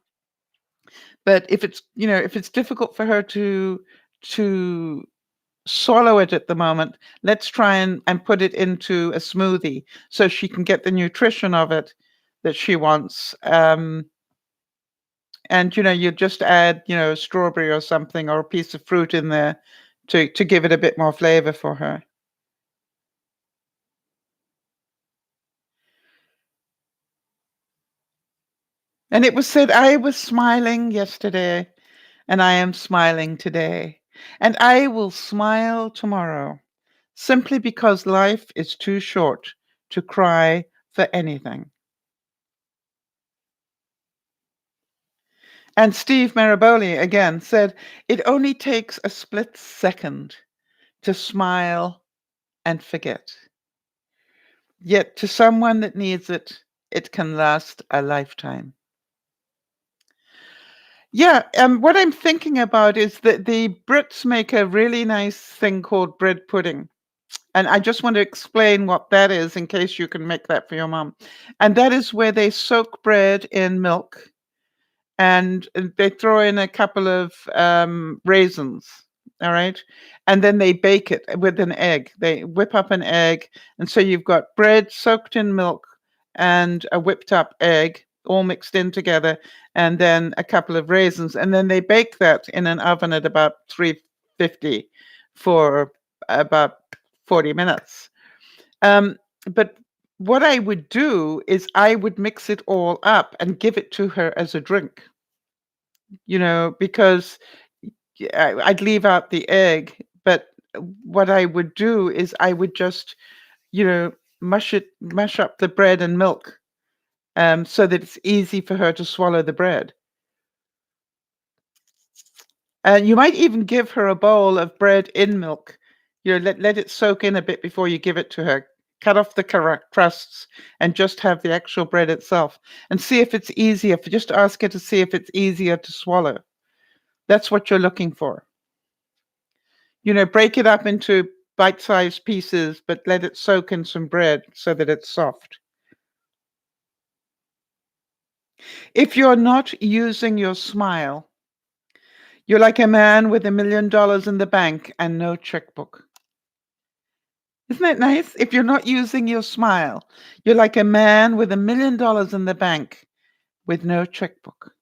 but if it's difficult for her to swallow it at the moment, let's try and put it into a smoothie so she can get the nutrition of it that she wants. And you just add, strawberry or something or a piece of fruit in there to give it a bit more flavor for her. And it was said, I was smiling yesterday and I am smiling today. And I will smile tomorrow simply because life is too short to cry for anything. And Steve Maraboli again said, it only takes a split second to smile and forget. Yet to someone that needs it, it can last a lifetime. Yeah, what I'm thinking about is that the Brits make a really nice thing called bread pudding. And I just want to explain what that is in case you can make that for your mom. And that is where they soak bread in milk and they throw in a couple of raisins. All right. And then they bake it with an egg. They whip up an egg. And so you've got bread soaked in milk and a whipped up egg all mixed in together. And then a couple of raisins. And then they bake that in an oven at about 350 for about 40 minutes. Um, but what I would do is I would mix it all up and give it to her as a drink, because I'd leave out the egg. But what I would do is I would just, you know, mash up the bread and milk, so that it's easy for her to swallow the bread. And you might even give her a bowl of bread in milk. Let it soak in a bit before you give it to her. Cut off the crusts and just have the actual bread itself and see if it's easier. Just ask her to see if it's easier to swallow. That's what you're looking for. Break it up into bite-sized pieces, but let it soak in some bread so that it's soft. If you're not using your smile, you're like a man with $1 million in the bank and no checkbook. Isn't that nice? If you're not using your smile, you're like a man with $1 million in the bank with no checkbook.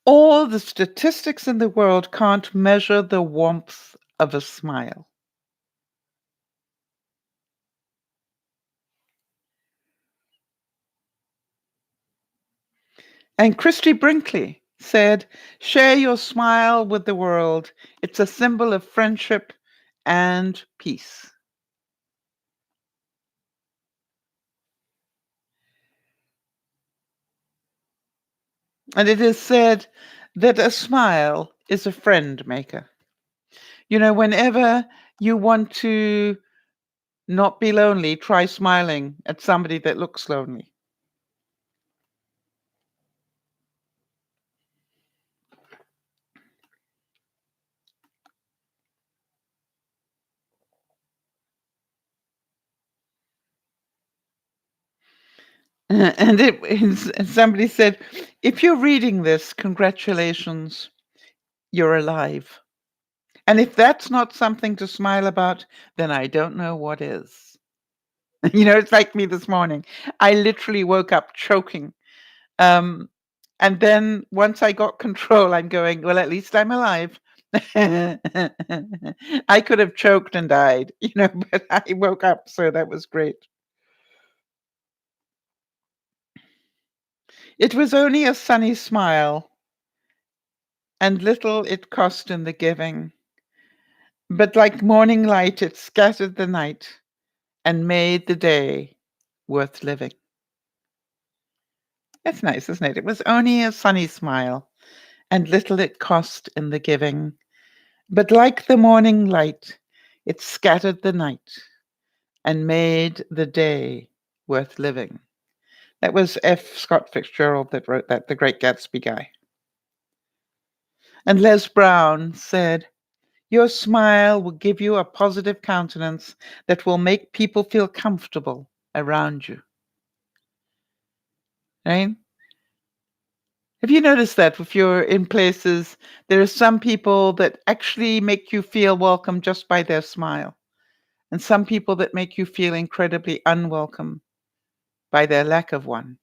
All the statistics in the world can't measure the warmth of a smile. And Christy Brinkley said, share your smile with the world. It's a symbol of friendship and peace. And it is said that a smile is a friend maker. Whenever you want to not be lonely, try smiling at somebody that looks lonely. And somebody said, if you're reading this, congratulations, you're alive. And if that's not something to smile about, then I don't know what is. It's like me this morning. I literally woke up choking. Um, and then once I got control, I'm going, well, at least I'm alive. I could have choked and died, but I woke up, so that was great. It was only a sunny smile, and little it cost in the giving. But like morning light, it scattered the night and made the day worth living. That's nice, isn't it? It was only a sunny smile, and little it cost in the giving. But like the morning light, it scattered the night and made the day worth living. That was F. Scott Fitzgerald that wrote that, the Great Gatsby guy. And Les Brown said, your smile will give you a positive countenance that will make people feel comfortable around you. Right? Have you noticed that if you're in places, there are some people that actually make you feel welcome just by their smile, and some people that make you feel incredibly unwelcome by their lack of one?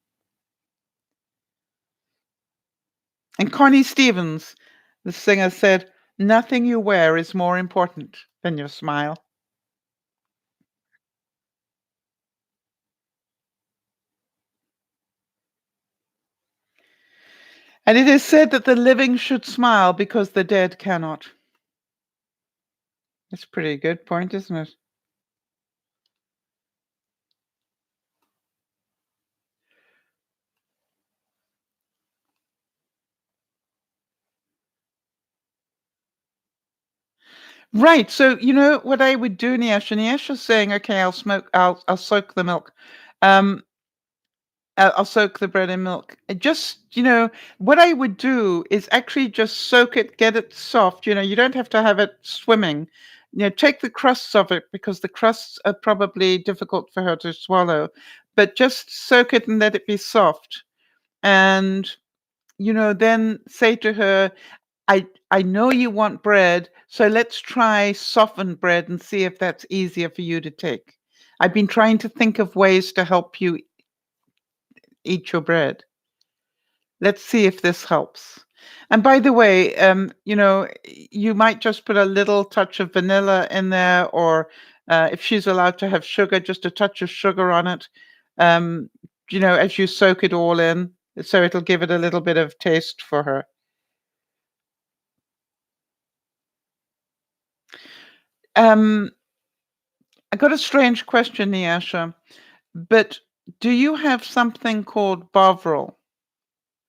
And Connie Stevens, the singer, said, nothing you wear is more important than your smile. And it is said that the living should smile because the dead cannot. That's a pretty good point, isn't it? Right. So you know what I would do, Niasha? Niasha's saying, "Okay, I'll soak the milk. Um, I'll soak the bread in milk." Just what I would do is actually just soak it, get it soft. You don't have to have it swimming. Take the crusts of it because the crusts are probably difficult for her to swallow. But just soak it and let it be soft. And then say to her, I know you want bread, so let's try softened bread and see if that's easier for you to take. I've been trying to think of ways to help you eat your bread. Let's see if this helps. And by the way, you might just put a little touch of vanilla in there, or if she's allowed to have sugar, just a touch of sugar on it, um, as you soak it all in. So it'll give it a little bit of taste for her. Um, I got a strange question, Niasha, but do you have something called Bovril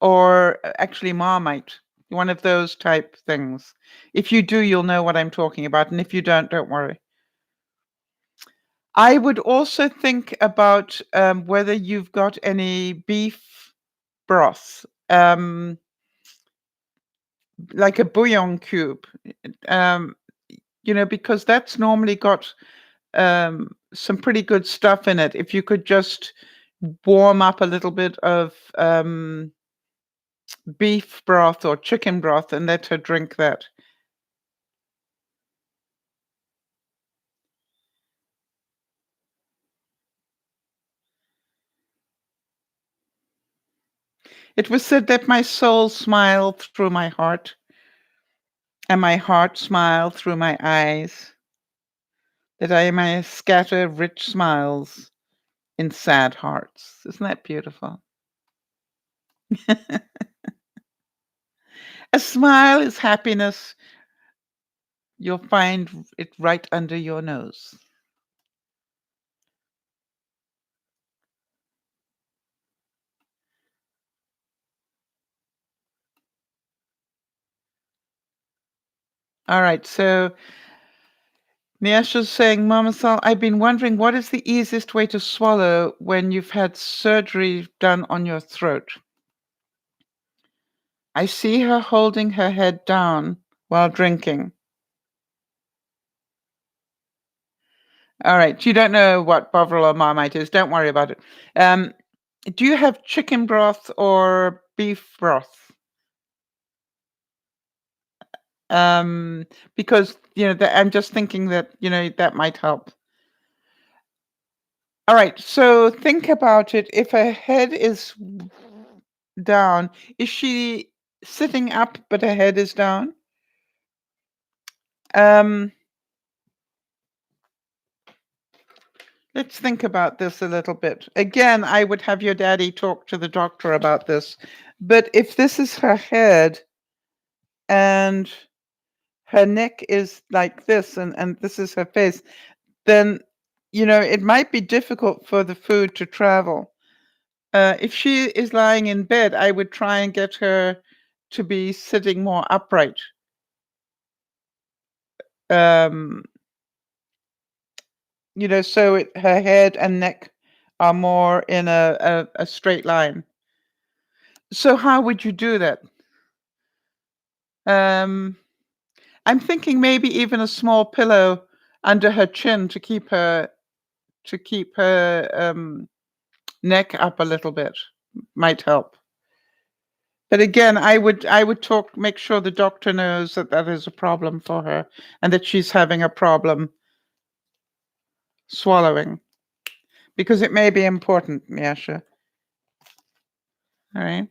or actually Marmite? One of those type things. If you do, you'll know what I'm talking about. And if you don't worry. I would also think about whether you've got any beef broth, like a bouillon cube, um, because that's normally got some pretty good stuff in it. If you could just warm up a little bit of beef broth or chicken broth and let her drink that. It was said that my soul smiled through my heart, and my heart smiled through my eyes, that I may scatter rich smiles in sad hearts. Isn't that beautiful? A smile is happiness. You'll find it right under your nose. All right, so Miasha's saying, Mama Sal, I've been wondering what is the easiest way to swallow when you've had surgery done on your throat? I see her holding her head down while drinking. All right, you don't know what Bovril or Marmite is. Don't worry about it. Um, do you have chicken broth or beef broth? Because I'm just thinking that that might help. All right, so think about it. If her head is down, is she sitting up but her head is down? Um, let's think about this a little bit. Again, I would have your daddy talk to the doctor about this. But if this is her head and her neck is like this and this is her face, then it might be difficult for the food to travel. If she is lying in bed, I would try and get her to be sitting more upright. Um, so her head and neck are more in a straight line. So how would you do that? Um, I'm thinking maybe even a small pillow under her chin to keep her neck up a little bit might help. But again, I would make sure the doctor knows that that is a problem for her and that she's having a problem swallowing because it may be important, Miasha. All right.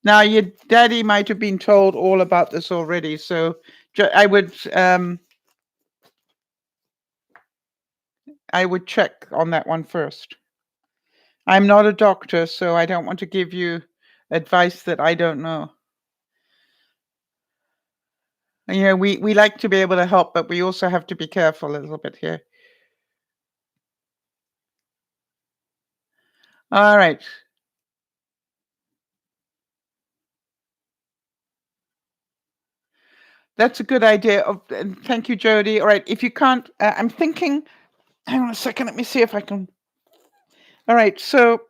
Now, your daddy might have been told all about this already, so I would check on that one first. I'm not a doctor, so I don't want to give you advice that I don't know. We like to be able to help, but we also have to be careful a little bit here. All right. That's a good idea. And thank you, Jody. All right, if you can't, I'm thinking. Hang on a second. Let me see if I can. All right, so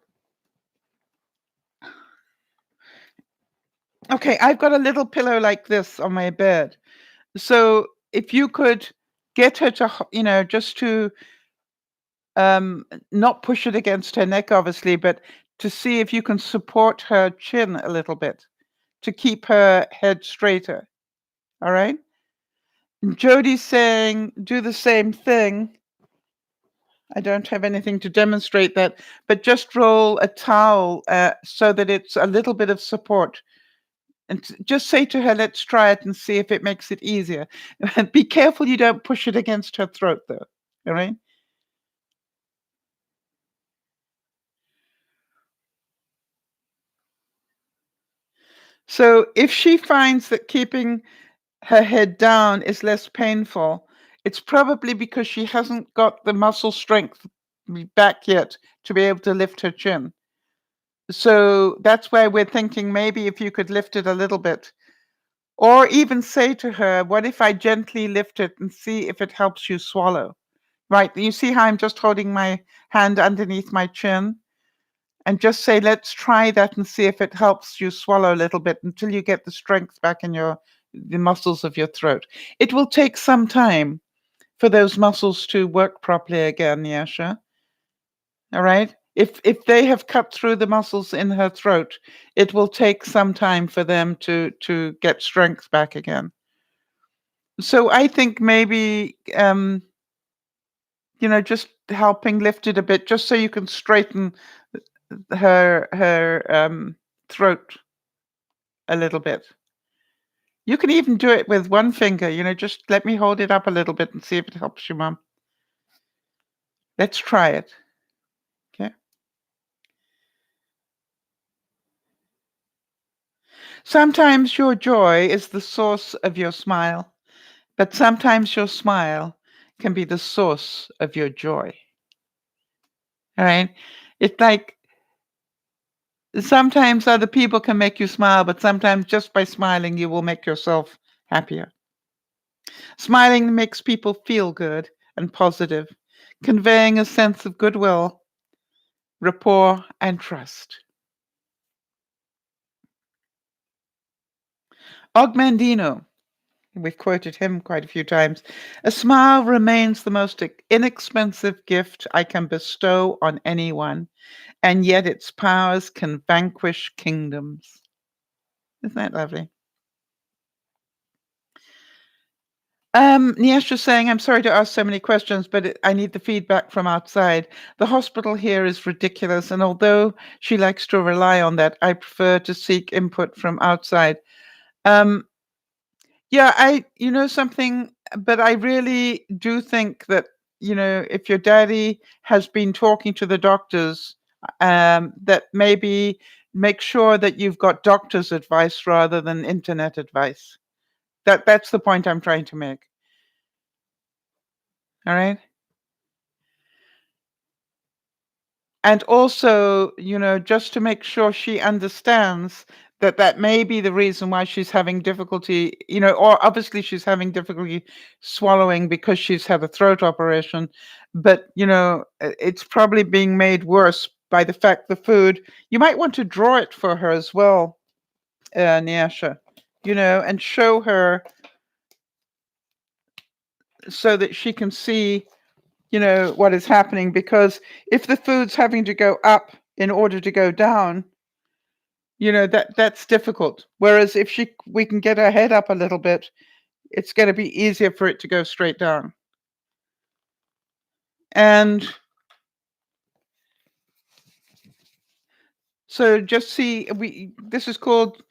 okay, I've got a little pillow like this on my bed. So if you could get her to, just to not push it against her neck, obviously, but to see if you can support her chin a little bit to keep her head straighter. All right. And Jody's saying do the same thing. I don't have anything to demonstrate that, but just roll a towel so that it's a little bit of support. And just say to her, let's try it and see if it makes it easier. Be careful you don't push it against her throat, though. All right. So if she finds that keeping her head down is less painful, it's probably because she hasn't got the muscle strength back yet to be able to lift her chin. So that's why we're thinking maybe if you could lift it a little bit, or even say to her, what if I gently lift it and see if it helps you swallow? Right. You see how I'm just holding my hand underneath my chin? And just say, let's try that and see if it helps you swallow a little bit until you get the strength back in the muscles of your throat. It will take some time for those muscles to work properly again, Yasha. All right. If they have cut through the muscles in her throat, it will take some time for them to get strength back again. So I think maybe just helping lift it a bit, just so you can straighten her throat a little bit. You can even do it with one finger, just let me hold it up a little bit and see if it helps you, Mom. Let's try it. Okay. Sometimes your joy is the source of your smile, but sometimes your smile can be the source of your joy. All right. It's like sometimes other people can make you smile, but sometimes just by smiling, you will make yourself happier. Smiling makes people feel good and positive, conveying a sense of goodwill, rapport, and trust. Ogmandino, we've quoted him quite a few times. A smile remains the most inexpensive gift I can bestow on anyone, and yet its powers can vanquish kingdoms. Isn't that lovely? Niesha's saying, I'm sorry to ask so many questions, but I need the feedback from outside. The hospital here is ridiculous, and although she likes to rely on that, I prefer to seek input from outside. Um, yeah, something, but I really do think that, if your daddy has been talking to the doctors, that maybe make sure that you've got doctor's advice rather than internet advice. That's the point I'm trying to make. All right. And also, just to make sure she understands that that may be the reason why she's having difficulty, or obviously she's having difficulty swallowing because she's had a throat operation. But, it's probably being made worse by the fact the food, you might want to draw it for her as well, Nyasha, and show her so that she can see what is happening, because if the food's having to go up in order to go down, that's difficult. Whereas if we can get her head up a little bit, it's going to be easier for it to go straight down. And so just see, this is called,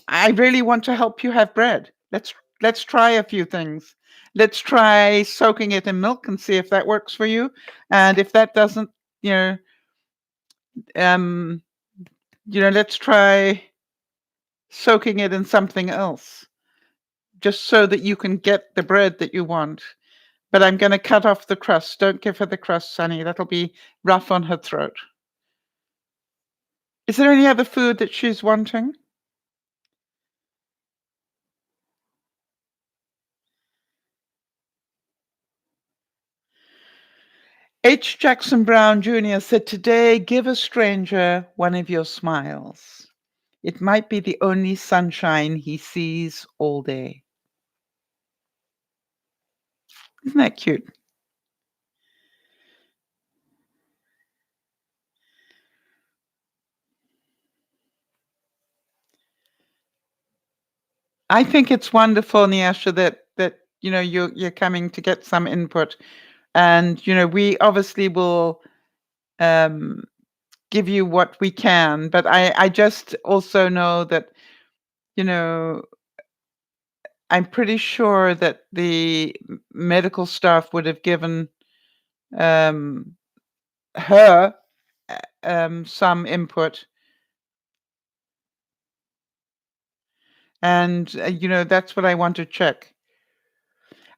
I really want to help you have bread. Let's try a few things. Let's try soaking it in milk and see if that works for you. And if that doesn't, um, let's try soaking it in something else, just so that you can get the bread that you want. But I'm going to cut off the crust. Don't give her the crust, Sonny. That'll be rough on her throat. Is there any other food that she's wanting? H. Jackson Brown Jr. said, "Today, give a stranger one of your smiles. It might be the only sunshine he sees all day." Isn't that cute? I think it's wonderful, Nyasha, that you're coming to get some input, and we obviously will um, give you what we can. But I just also know that you know I'm pretty sure that the medical staff would have given um, her some input, and that's what I want to check.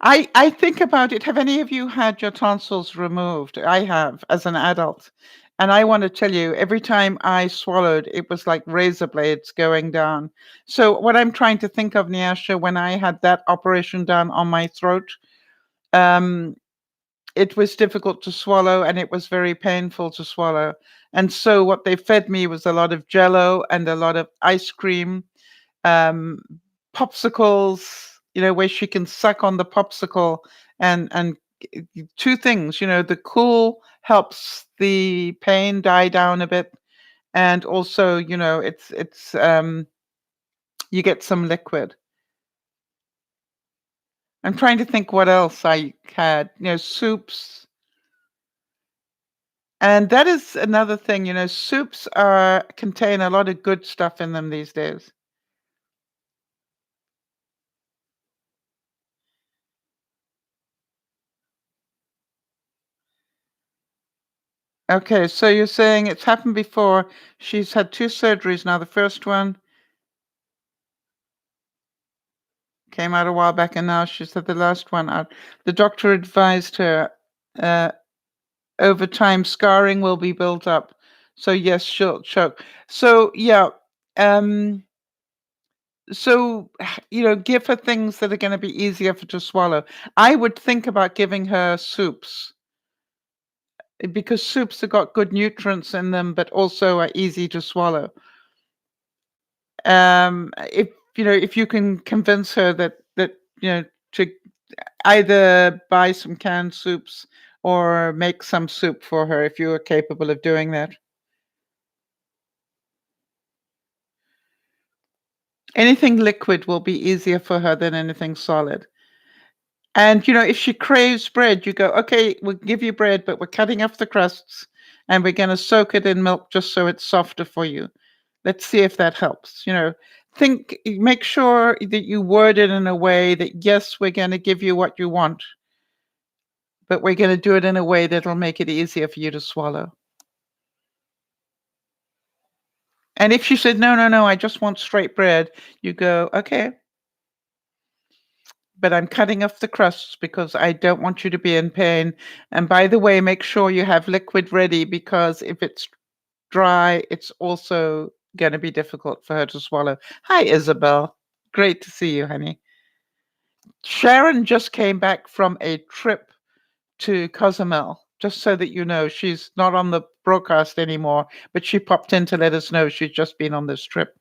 I think about it. Have any of you had your tonsils removed? I have as an adult. And I want to tell you, every time I swallowed, it was like razor blades going down. So what I'm trying to think of, Nyasha, when I had that operation done on my throat, um, it was difficult to swallow and it was very painful to swallow. And so what they fed me was a lot of jello and a lot of ice cream, um, popsicles, where she can suck on the popsicle, and two things, the cool helps the pain die down a bit, and also, it's you get some liquid. I'm trying to think what else I had, soups. And that is another thing, soups are contain a lot of good stuff in them these days. Okay, so you're saying it's happened before. She's had two surgeries now. The first one came out a while back, and now she's had the last one out. The doctor advised her uh, over time scarring will be built up. So yes, she'll choke. So yeah, um, so give her things that are going to be easier for to swallow. I would think about giving her soups because soups have got good nutrients in them, but also are easy to swallow. If you can convince her that to either buy some canned soups or make some soup for her if you are capable of doing that. Anything liquid will be easier for her than anything solid. And if she craves bread, you go, okay, we'll give you bread, but we're cutting off the crusts and we're going to soak it in milk just so it's softer for you. Let's see if that helps. Make sure that you word it in a way that, yes, we're going to give you what you want, but we're going to do it in a way that'll make it easier for you to swallow. And if she said, no, no, no, I just want straight bread, you go, okay, but I'm cutting off the crusts because I don't want you to be in pain. And by the way, make sure you have liquid ready because if it's dry, it's also going to be difficult for her to swallow. Hi, Isabel. Great to see you, honey. Sharon just came back from a trip to Cozumel, just so that you know. She's not on the broadcast anymore, but she popped in to let us know she's just been on this trip.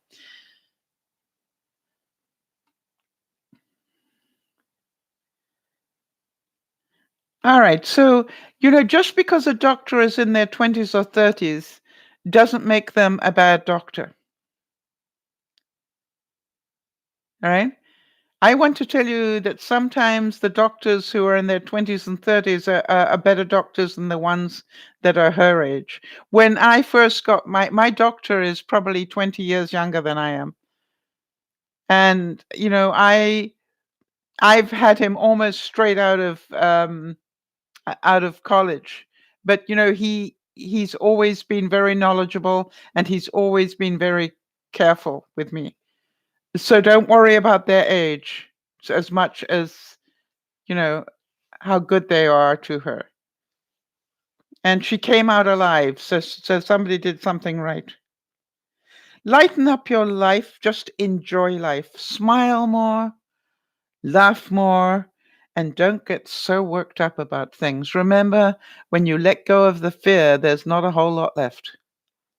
All right. So, just because a doctor is in their 20s or 30s doesn't make them a bad doctor. All right. I want to tell you that sometimes the doctors who are in their 20s and 30s are better doctors than the ones that are her age. When I first got my doctor is probably 20 years younger than I am. And, I've had him almost straight out of college. But he's always been very knowledgeable and he's always been very careful with me. So don't worry about their age as much as you know how good they are to her. And she came out alive, so somebody did something right. Lighten up your life, just enjoy life. Smile more, laugh more, and don't get so worked up about things. Remember, when you let go of the fear, there's not a whole lot left,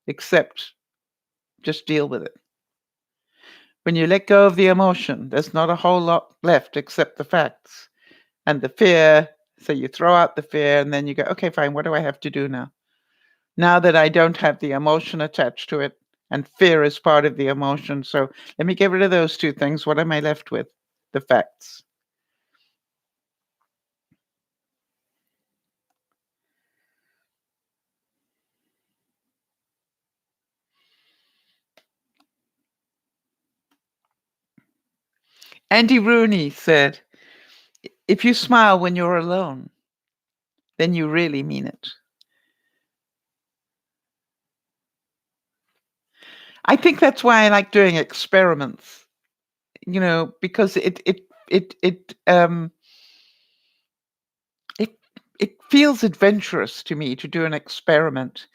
except just deal with it. When you let go of the emotion, there's not a whole lot left except the facts and the fear. So you throw out the fear and then you go, okay, fine, what do I have to do now? Now that I don't have the emotion attached to it, and fear is part of the emotion. So let me get rid of those two things. What am I left with? The facts. Andy Rooney said, if you smile when you're alone, then you really mean it. I think that's why I like doing experiments, because it it feels adventurous to me to do an experiment.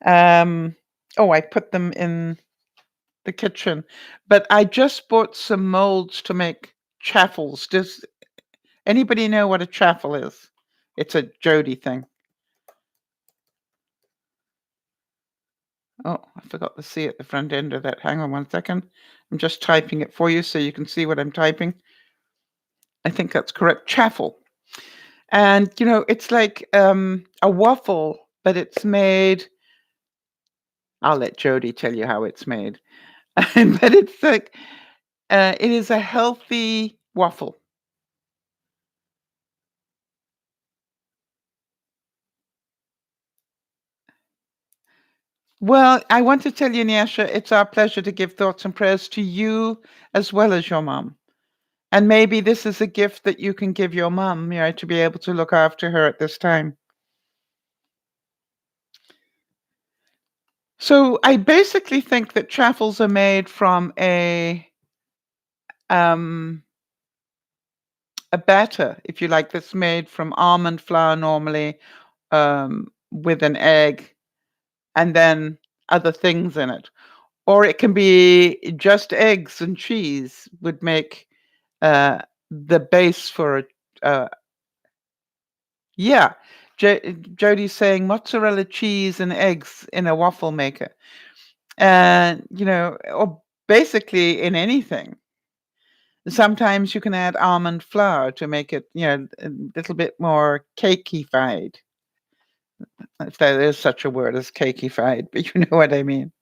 Oh, I put them in the kitchen, but I just bought some molds to make chaffles. Does anybody know what a chaffle is? It's a Jody thing. Oh, I forgot the C at the front end of that. Hang on one second. I'm just typing it for you so you can see what I'm typing. I think that's correct. Chaffle. And, it's like a waffle, but it's made. I'll let Jody tell you how it's made. But it's like, it is a healthy waffle. Well, I want to tell you, Nyasha, it's our pleasure to give thoughts and prayers to you as well as your mom. And maybe this is a gift that you can give your mom, to be able to look after her at this time. So I basically think that chaffles are made from um, a batter, if you like, that's made from almond flour normally, with an egg and then other things in it. Or it can be just eggs and cheese would make uh, the base for it. Yeah, Jody's saying mozzarella cheese and eggs in a waffle maker, and or basically in anything. Sometimes you can add almond flour to make it, a little bit more cakeified, if there is such a word as cakeified, but you know what I mean.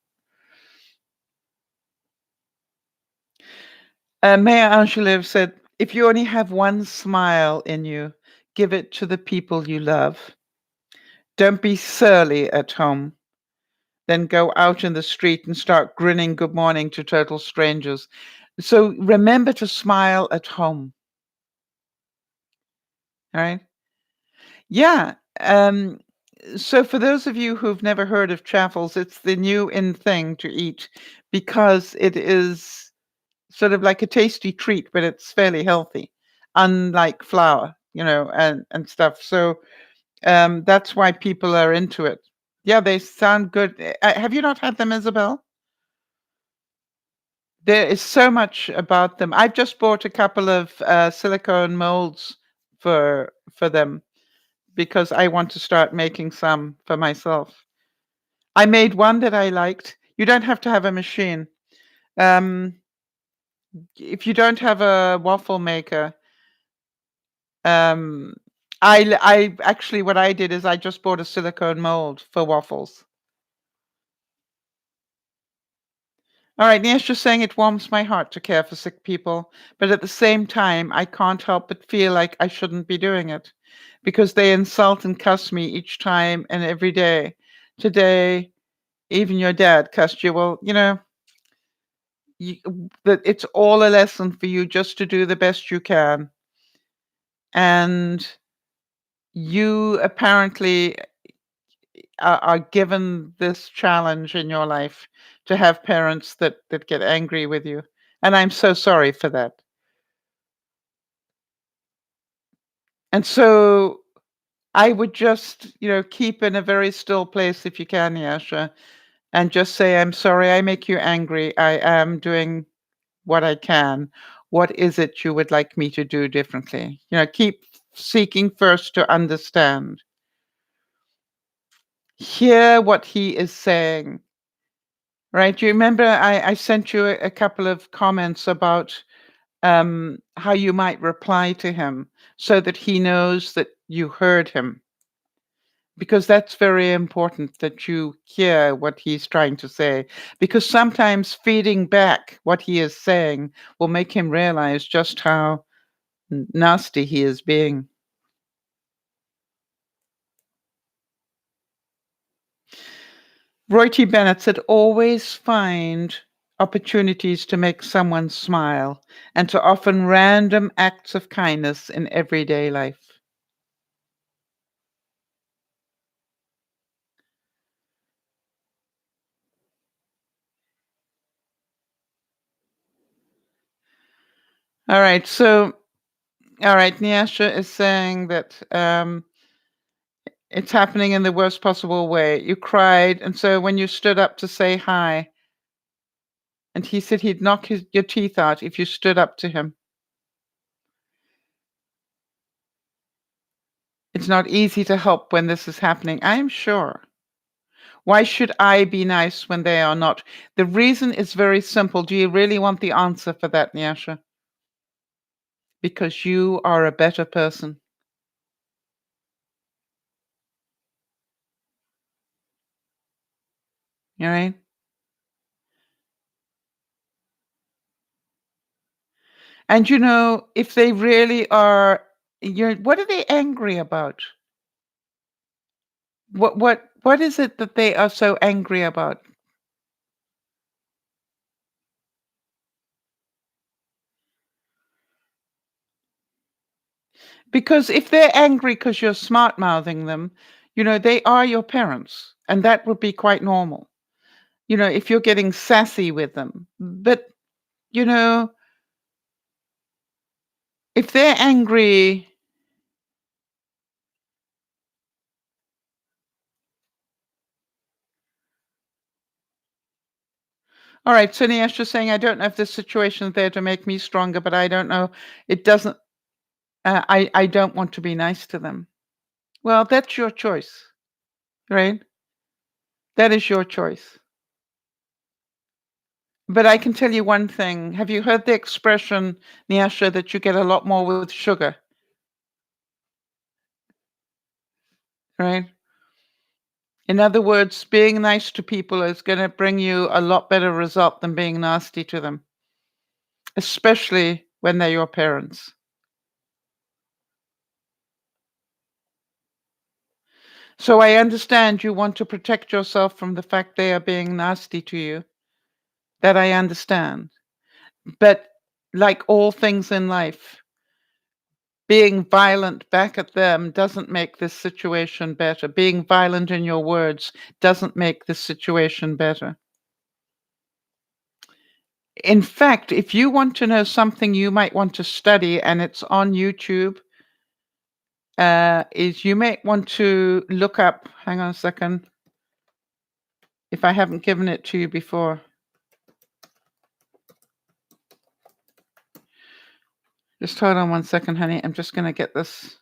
Maya Angelou said, if you only have one smile in you, give it to the people you love. Don't be surly at home. Then go out in the street and start grinning good morning to total strangers. So remember to smile at home. All right. Yeah. So for those of you who've never heard of chaffles, it's the new in thing to eat because it is sort of like a tasty treat, but it's fairly healthy, unlike flour, and stuff. So that's why people are into it. Yeah, they sound good. Have you not had them, Isabel? There is so much about them. I've just bought a couple of silicone molds for them because I want to start making some for myself. I made one that I liked. You don't have to have a machine. Um, if you don't have a waffle maker, um, I actually what I did is I just bought a silicone mold for waffles. All right, Nia's just saying it warms my heart to care for sick people, but at the same time, I can't help but feel like I shouldn't be doing it because they insult and cuss me each time and every day. Today, even your dad cussed you. Well, you, that it's all a lesson for you just to do the best you can. And you apparently are given this challenge in your life to have parents that get angry with you. And I'm so sorry for that. And so I would just, keep in a very still place if you can, Yasha, and just say, I'm sorry I make you angry. I am doing what I can. What is it you would like me to do differently? Keep seeking first to understand. Hear what he is saying, right? You remember I sent you a couple of comments about how you might reply to him so that he knows that you heard him. Because that's very important that you hear what he's trying to say. Because sometimes feeding back what he is saying will make him realize just how nasty he is being. Roy T. Bennett said, always find opportunities to make someone smile and to often random acts of kindness in everyday life. All right. So, all right. Nyasha is saying that it's happening in the worst possible way. You cried. And so when you stood up to say hi, and he said he'd knock your teeth out if you stood up to him. It's not easy to help when this is happening, I am sure. Why should I be nice when they are not? The reason is very simple. Do you really want the answer for that, Nyasha? Because you are a better person. All right? And you know, if they really are, what are they angry about? What is it that they are so angry about? Because if they're angry because you're smart mouthing them, you know, they are your parents, and that would be quite normal. You know, if you're getting sassy with them. But, you know, if they're angry, all right, so Nia's saying, I don't know if this situation is there to make me stronger, but I don't know. It doesn't, I don't want to be nice to them. Well, that's your choice, right? That is your choice. But I can tell you one thing. Have you heard the expression, Niasha, that you get a lot more with sugar, right? In other words, being nice to people is going to bring you a lot better result than being nasty to them, especially when they're your parents. So I understand you want to protect yourself from the fact they are being nasty to you. That I understand. But like all things in life, being violent back at them doesn't make this situation better. Being violent in your words doesn't make this situation better. In fact, if you want to know something you might want to study, and it's on YouTube, is you may want to look up, hang on a second, if I haven't given it to you before. Just hold on one second, honey. I'm just going to get this.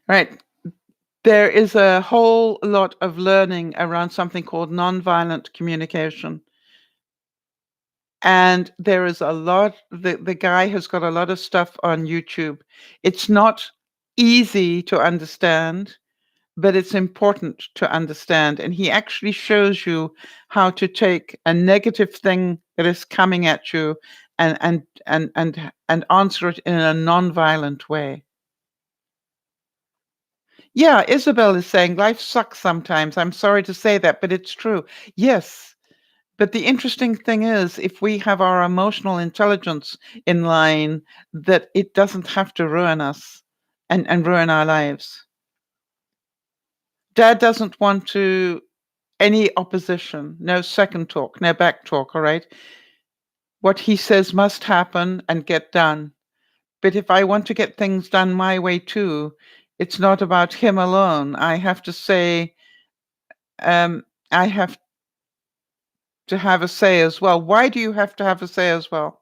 Right. There is a whole lot of learning around something called nonviolent communication. And there is a lot, the guy has got a lot of stuff on YouTube. It's not easy to understand, but it's important to understand. And he actually shows you how to take a negative thing that is coming at you and answer it in a non-violent way. Yeah, Isabel is saying life sucks sometimes. I'm sorry to say that, but it's true. Yes. But the interesting thing is, if we have our emotional intelligence in line, that it doesn't have to ruin us and ruin our lives. Dad doesn't want to any opposition, no second talk, no back talk, all right? What he says must happen and get done. But if I want to get things done my way too, it's not about him alone. I have to say, I have to have a say as well. Why do you have to have a say as well?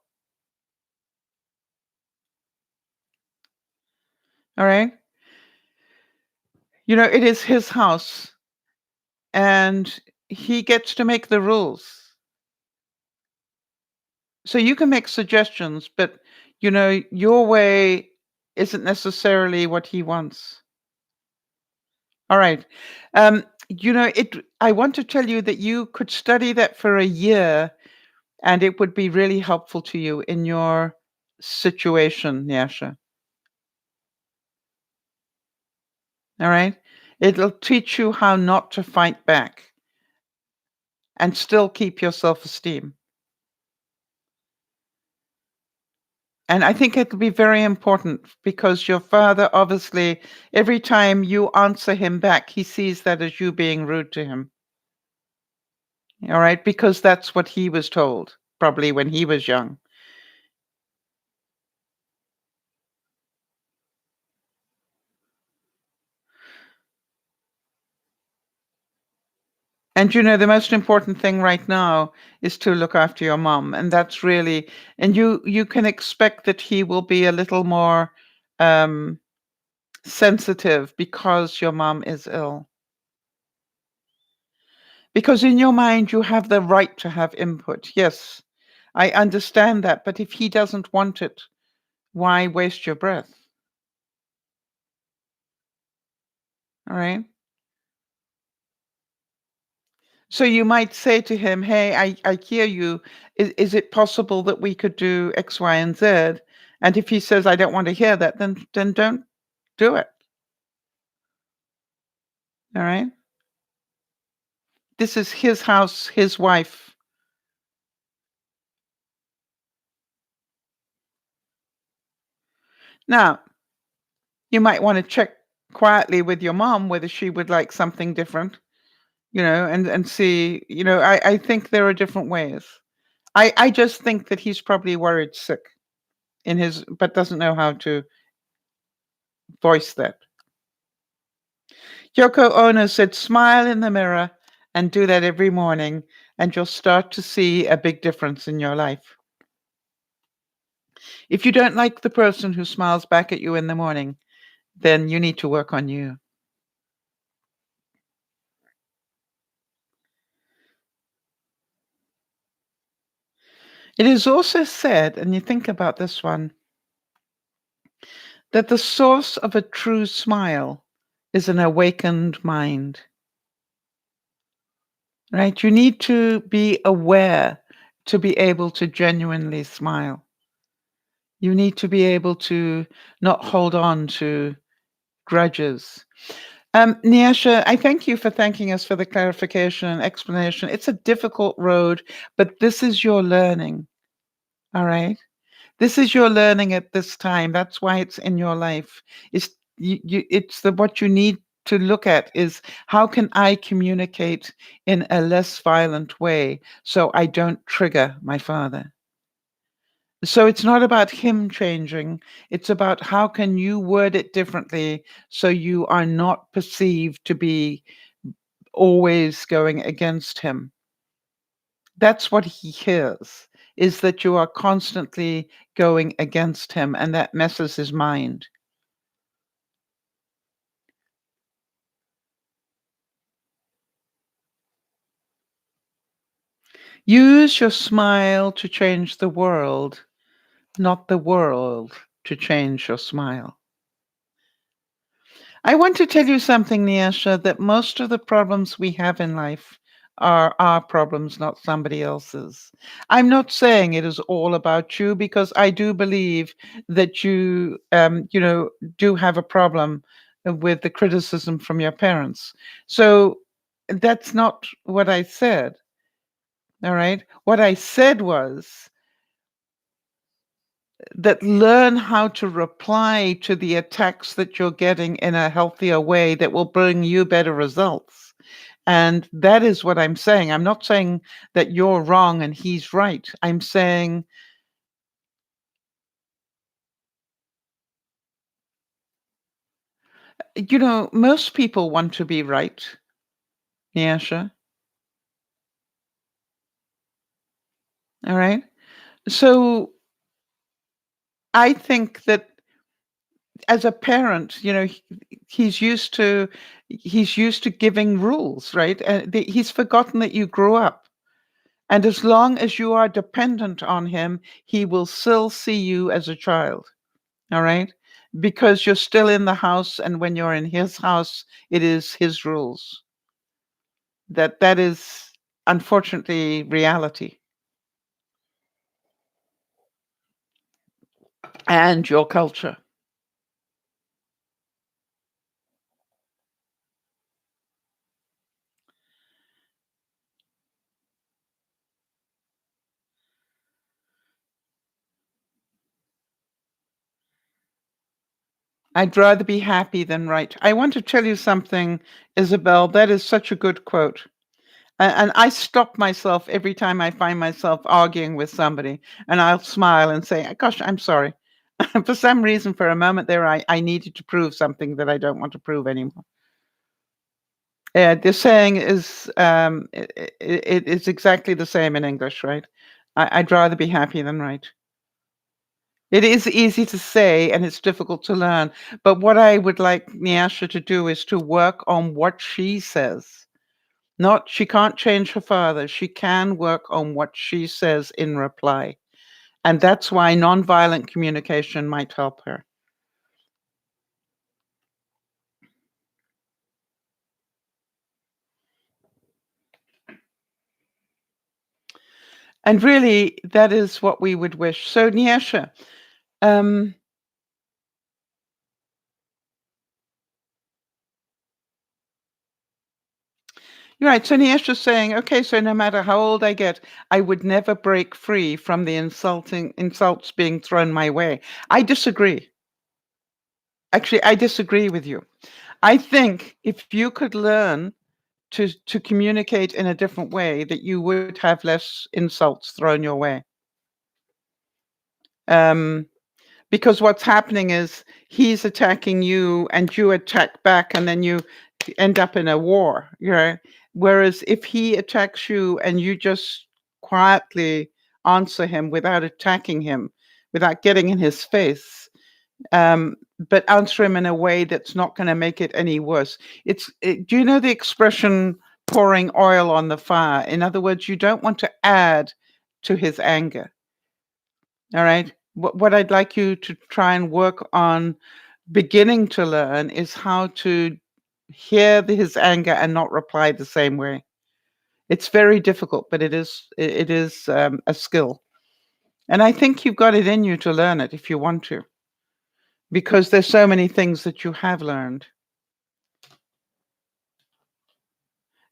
All right? You know, it is his house and he gets to make the rules. So you can make suggestions, but you know, your way isn't necessarily what he wants. All right. You know, I want to tell you that you could study that for a year and it would be really helpful to you in your situation, Nyasha. All right? It'll teach you how not to fight back and still keep your self-esteem. And I think it'll be very important because your father obviously, every time you answer him back, he sees that as you being rude to him. All right? Because that's what he was told, probably when he was young. And you know, the most important thing right now is to look after your mom. And that's really, and you can expect that he will be a little more um, sensitive because your mom is ill. Because in your mind, you have the right to have input. Yes, I understand that. But if he doesn't want it, why waste your breath? All right. So you might say to him, "Hey, I hear you. Is it possible that we could do X, Y, and Z?" And if he says, "I don't want to hear that," then don't do it. All right. This is his house, his wife. Now, you might want to check quietly with your mom whether she would like something different, you know, and see, you know, I think there are different ways. I just think that he's probably worried sick in his but doesn't know how to voice that. Yoko Ono said, "Smile in the mirror and do that every morning, and you'll start to see a big difference in your life." If you don't like the person who smiles back at you in the morning, then you need to work on you. It is also said, and you think about this one, that the source of a true smile is an awakened mind, right? You need to be aware to be able to genuinely smile. You need to be able to not hold on to grudges. Nyasha, I thank you for thanking us for the clarification and explanation. It's a difficult road, but this is your learning. All right. This is your learning at this time. That's why it's in your life. It's it's the what you need to look at is how can I communicate in a less violent way so I don't trigger my father. So it's not about him changing. It's about how can you word it differently so you are not perceived to be always going against him. That's what he hears, is that you are constantly going against him, and that messes his mind. Use your smile to change the world, not the world to change your smile. I want to tell you something, Niasha, that most of the problems we have in life are our problems, not somebody else's. I'm not saying it is all about you because I do believe that you know, do have a problem with the criticism from your parents. So that's not what I said. All right. What I said was that learn how to reply to the attacks that you're getting in a healthier way that will bring you better results. And that is what I'm saying. I'm not saying that you're wrong and he's right. I'm saying, you know, most people want to be right. Yeah, sure. All right. So I think that as a parent, he's used to giving rules, right? He's forgotten that you grew up. And as long as you are dependent on him, he will still see you as a child. All right? Because you're still in the house, and when you're in his house, it is his rules. That is unfortunately reality. And your culture. I'd rather be happy than right. I want to tell you something, Isabel. That is such a good quote. And I stop myself every time I find myself arguing with somebody, and I'll smile and say, "Gosh, I'm sorry." For some reason, for a moment there, I needed to prove something that I don't want to prove anymore. The saying is, it is exactly the same in English, right? I'd rather be happy than right. It is easy to say and it's difficult to learn. But what I would like Nyasha to do is to work on what she says. Not, she can't change her father. She can work on what she says in reply. And that's why nonviolent communication might help her. And really, that is what we would wish. So, Nyasha, um, you're right. So Nyasha's saying, okay, so no matter how old I get, I would never break free from the insults being thrown my way. I disagree. Actually, I disagree with you. I think if you could learn to communicate in a different way, that you would have less insults thrown your way. Um, because what's happening is he's attacking you and you attack back, and then you end up in a war, whereas if he attacks you and you just quietly answer him without attacking him, without getting in his face, but answer him in a way that's not going to make it any worse. Do you know the expression pouring oil on the fire? In other words, you don't want to add to his anger. All right. What I'd like you to try and work on beginning to learn is how to hear his anger and not reply the same way. It's very difficult, but it is a skill. And I think you've got it in you to learn it if you want to, because there's so many things that you have learned.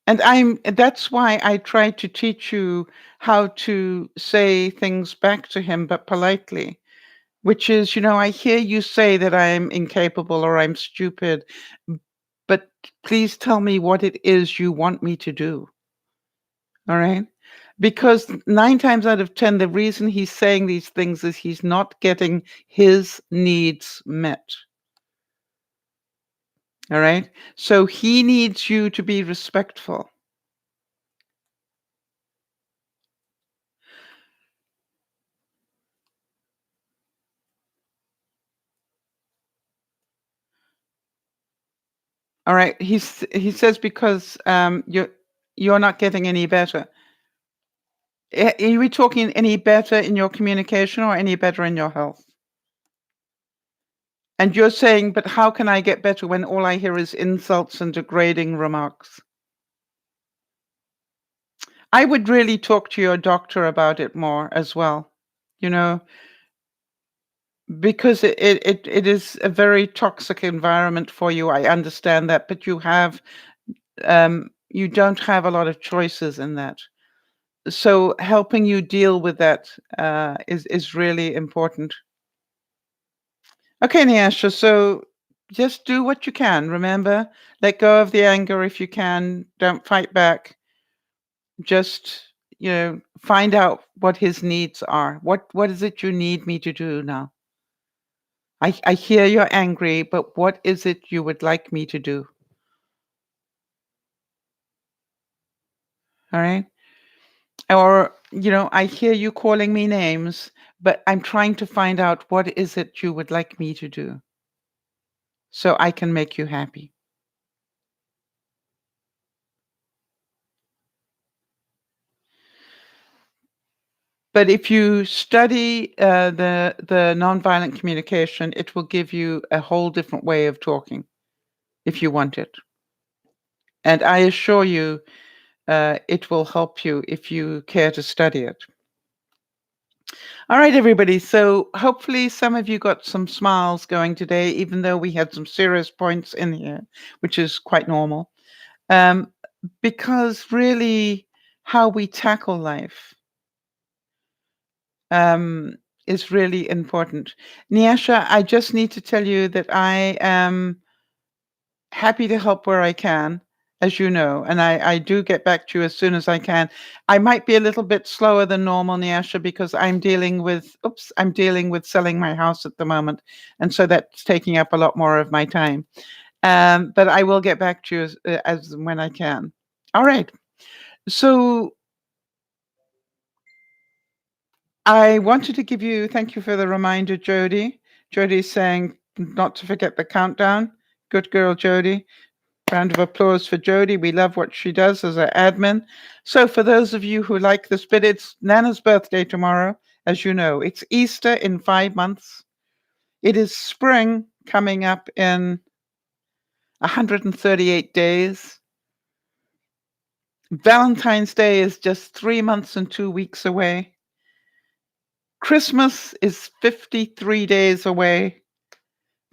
And that's why I try to teach you how to say things back to him, but politely, which is, I hear you say that I'm incapable or I'm stupid, but please tell me what it is you want me to do. All right. Because 9 times out of 10, the reason he's saying these things is he's not getting his needs met. All right. So he needs you to be respectful. All right. He says because you're not getting any better. Are we talking any better in your communication or any better in your health? And you're saying, but how can I get better when all I hear is insults and degrading remarks? I would really talk to your doctor about it more as well, you know, because it is a very toxic environment for you. I understand that, but you don't have a lot of choices in that. So helping you deal with that is really important. Okay, Nyasha, so just do what you can. Remember, let go of the anger if you can. Don't fight back. Just, find out what his needs are. What is it you need me to do now? I hear you're angry, but what is it you would like me to do? All right? Or, I hear you calling me names, but I'm trying to find out what is it you would like me to do. so I can make you happy. But if you study the nonviolent communication, it will give you a whole different way of talking if you want it. And I assure you, it will help you if you care to study it. All right, everybody. So hopefully some of you got some smiles going today, even though we had some serious points in here, which is quite normal. Um, because really, how we tackle life um, is really important. Nyasha, I just need to tell you that I am happy to help where I can, as you know, and I do get back to you as soon as I can. I might be a little bit slower than normal, Nyasha, because I'm dealing with selling my house at the moment, and so that's taking up a lot more of my time. But I will get back to you as when I can. All right. So I wanted to thank you for the reminder, Jody. Jody's saying not to forget the countdown. Good girl, Jody. Round of applause for Jody. We love what she does as an admin. So for those of you who like this bit, it's Nana's birthday tomorrow. As you know, it's Easter in 5 months. It is spring coming up in 138 days. Valentine's Day is just 3 months and 2 weeks away. Christmas is 53 days away.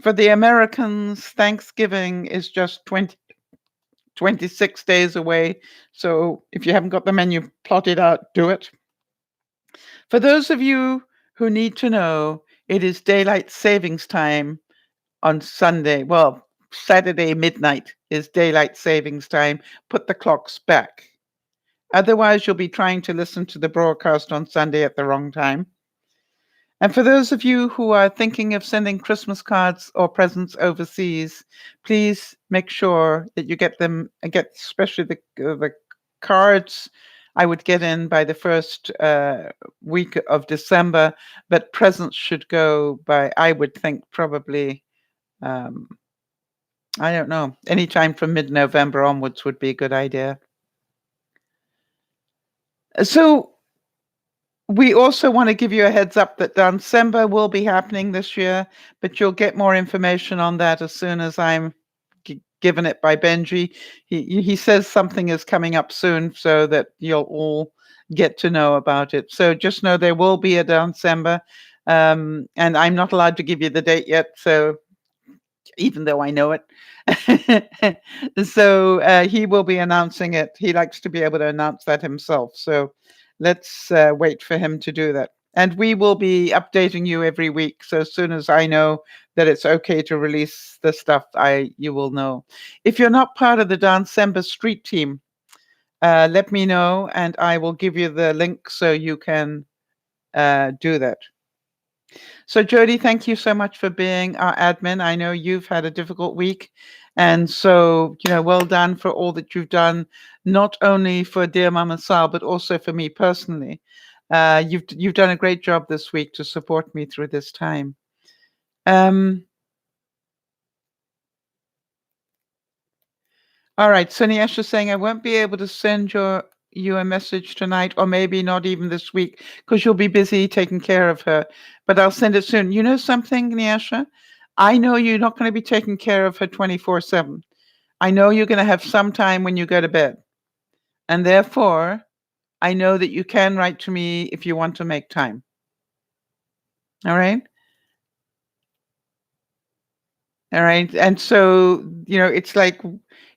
For the Americans, Thanksgiving is just 26 days away. So if you haven't got the menu plotted out, do it. For those of you who need to know, it is daylight savings time on Sunday. Well, Saturday midnight is daylight savings time. Put the clocks back. Otherwise, you'll be trying to listen to the broadcast on Sunday at the wrong time. And for those of you who are thinking of sending Christmas cards or presents overseas, please make sure that you get them, get especially the cards. I would get in by the first week of December, but presents should go by, I would think, probably, I don't know, anytime from mid-November onwards would be a good idea. So we also want to give you a heads up that December will be happening this year, but you'll get more information on that as soon as I'm given it by Benji. He says something is coming up soon so that you'll all get to know about it. So just know there will be a December, and I'm not allowed to give you the date yet, so even though I know it. So he will be announcing it. He likes to be able to announce that himself. So let's wait for him to do that. And we will be updating you every week. So as soon as I know that it's okay to release the stuff, you will know. If you're not part of the December street team, let me know and I will give you the link so you can do that. So Jody, thank you so much for being our admin. I know you've had a difficult week. And so, well done for all that you've done, not only for Dear Mama Sal, but also for me personally. You've done a great job this week to support me through this time. All right, so Niesha's saying I won't be able to send you a message tonight, or maybe not even this week, because you'll be busy taking care of her. But I'll send it soon. You know something, Niesha? I know you're not going to be taking care of her 24/7. I know you're going to have some time when you go to bed. And therefore, I know that you can write to me if you want to make time. All right? All right. And so, it's like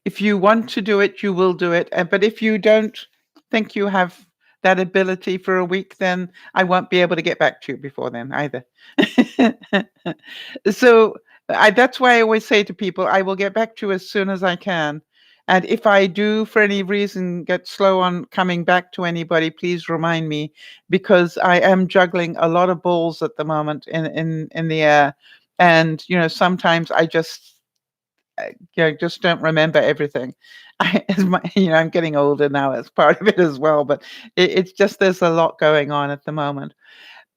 if you want to do it, you will do it. But if you don't think you have that ability for a week, then I won't be able to get back to you before then either. So that's why I always say to people, I will get back to you as soon as I can. And if I do, for any reason, get slow on coming back to anybody, please remind me, because I am juggling a lot of balls at the moment in the air. And sometimes I just just don't remember everything. I'm getting older now as part of it as well, but it's just there's a lot going on at the moment.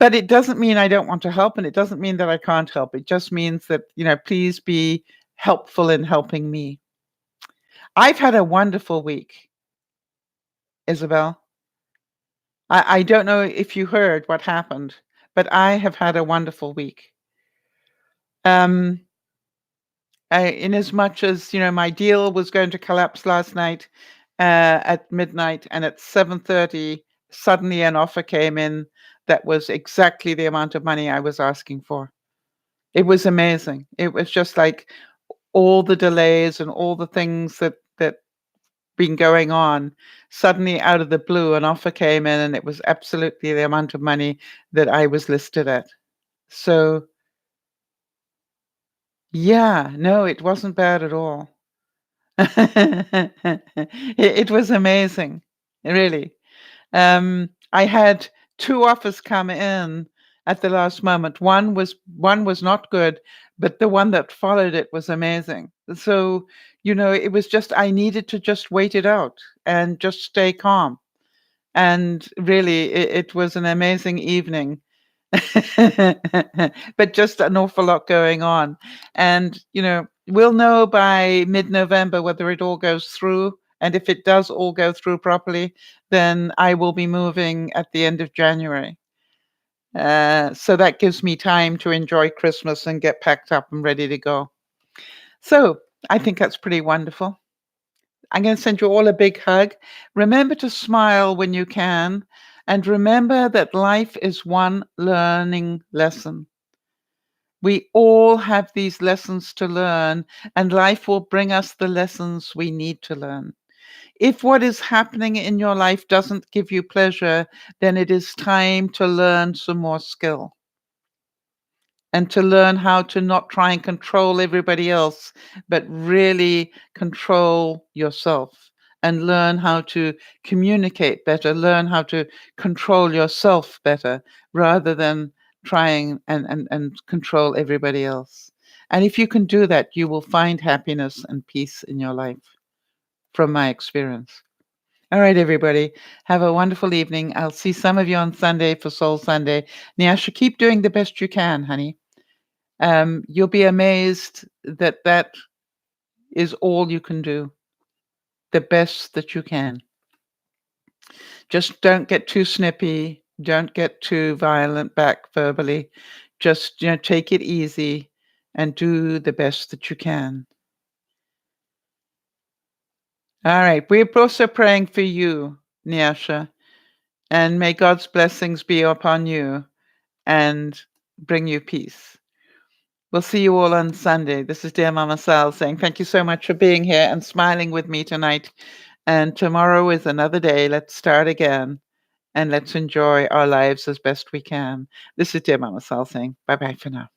But it doesn't mean I don't want to help, and it doesn't mean that I can't help. It just means that please be helpful in helping me. I've had a wonderful week, Isabel. I don't know if you heard what happened, but I have had a wonderful week. Um, in as much as, my deal was going to collapse last night at midnight, and at 7:30, suddenly an offer came in that was exactly the amount of money I was asking for. It was amazing. It was just like all the delays and all the things that been going on. Suddenly, out of the blue, an offer came in, and it was absolutely the amount of money that I was listed at. So, yeah, no, it wasn't bad at all. It was amazing, really. I had 2 offers come in at the last moment. One was not good, but the one that followed it was amazing. So, it was just I needed to just wait it out and just stay calm. And really, it was an amazing evening. But just an awful lot going on. And, we'll know by mid-November whether it all goes through. And if it does all go through properly, then I will be moving at the end of January. So that gives me time to enjoy Christmas and get packed up and ready to go. So I think that's pretty wonderful. I'm going to send you all a big hug. Remember to smile when you can. And remember that life is one learning lesson. We all have these lessons to learn, and life will bring us the lessons we need to learn. If what is happening in your life doesn't give you pleasure, then it is time to learn some more skill and to learn how to not try and control everybody else, but really control yourself and learn how to communicate better, learn how to control yourself better rather than trying and control everybody else. And if you can do that, you will find happiness and peace in your life, from my experience. All right, everybody. Have a wonderful evening. I'll see some of you on Sunday for Soul Sunday. Nyasha, keep doing the best you can, honey. You'll be amazed that that is all you can do, the best that you can. Just don't get too snippy. Don't get too violent back verbally. Just, take it easy and do the best that you can. All right. We're also praying for you, Nyasha, and may God's blessings be upon you and bring you peace. We'll see you all on Sunday. This is Dear Mama Sal saying thank you so much for being here and smiling with me tonight. And tomorrow is another day. Let's start again and let's enjoy our lives as best we can. This is Dear Mama Sal saying bye bye for now.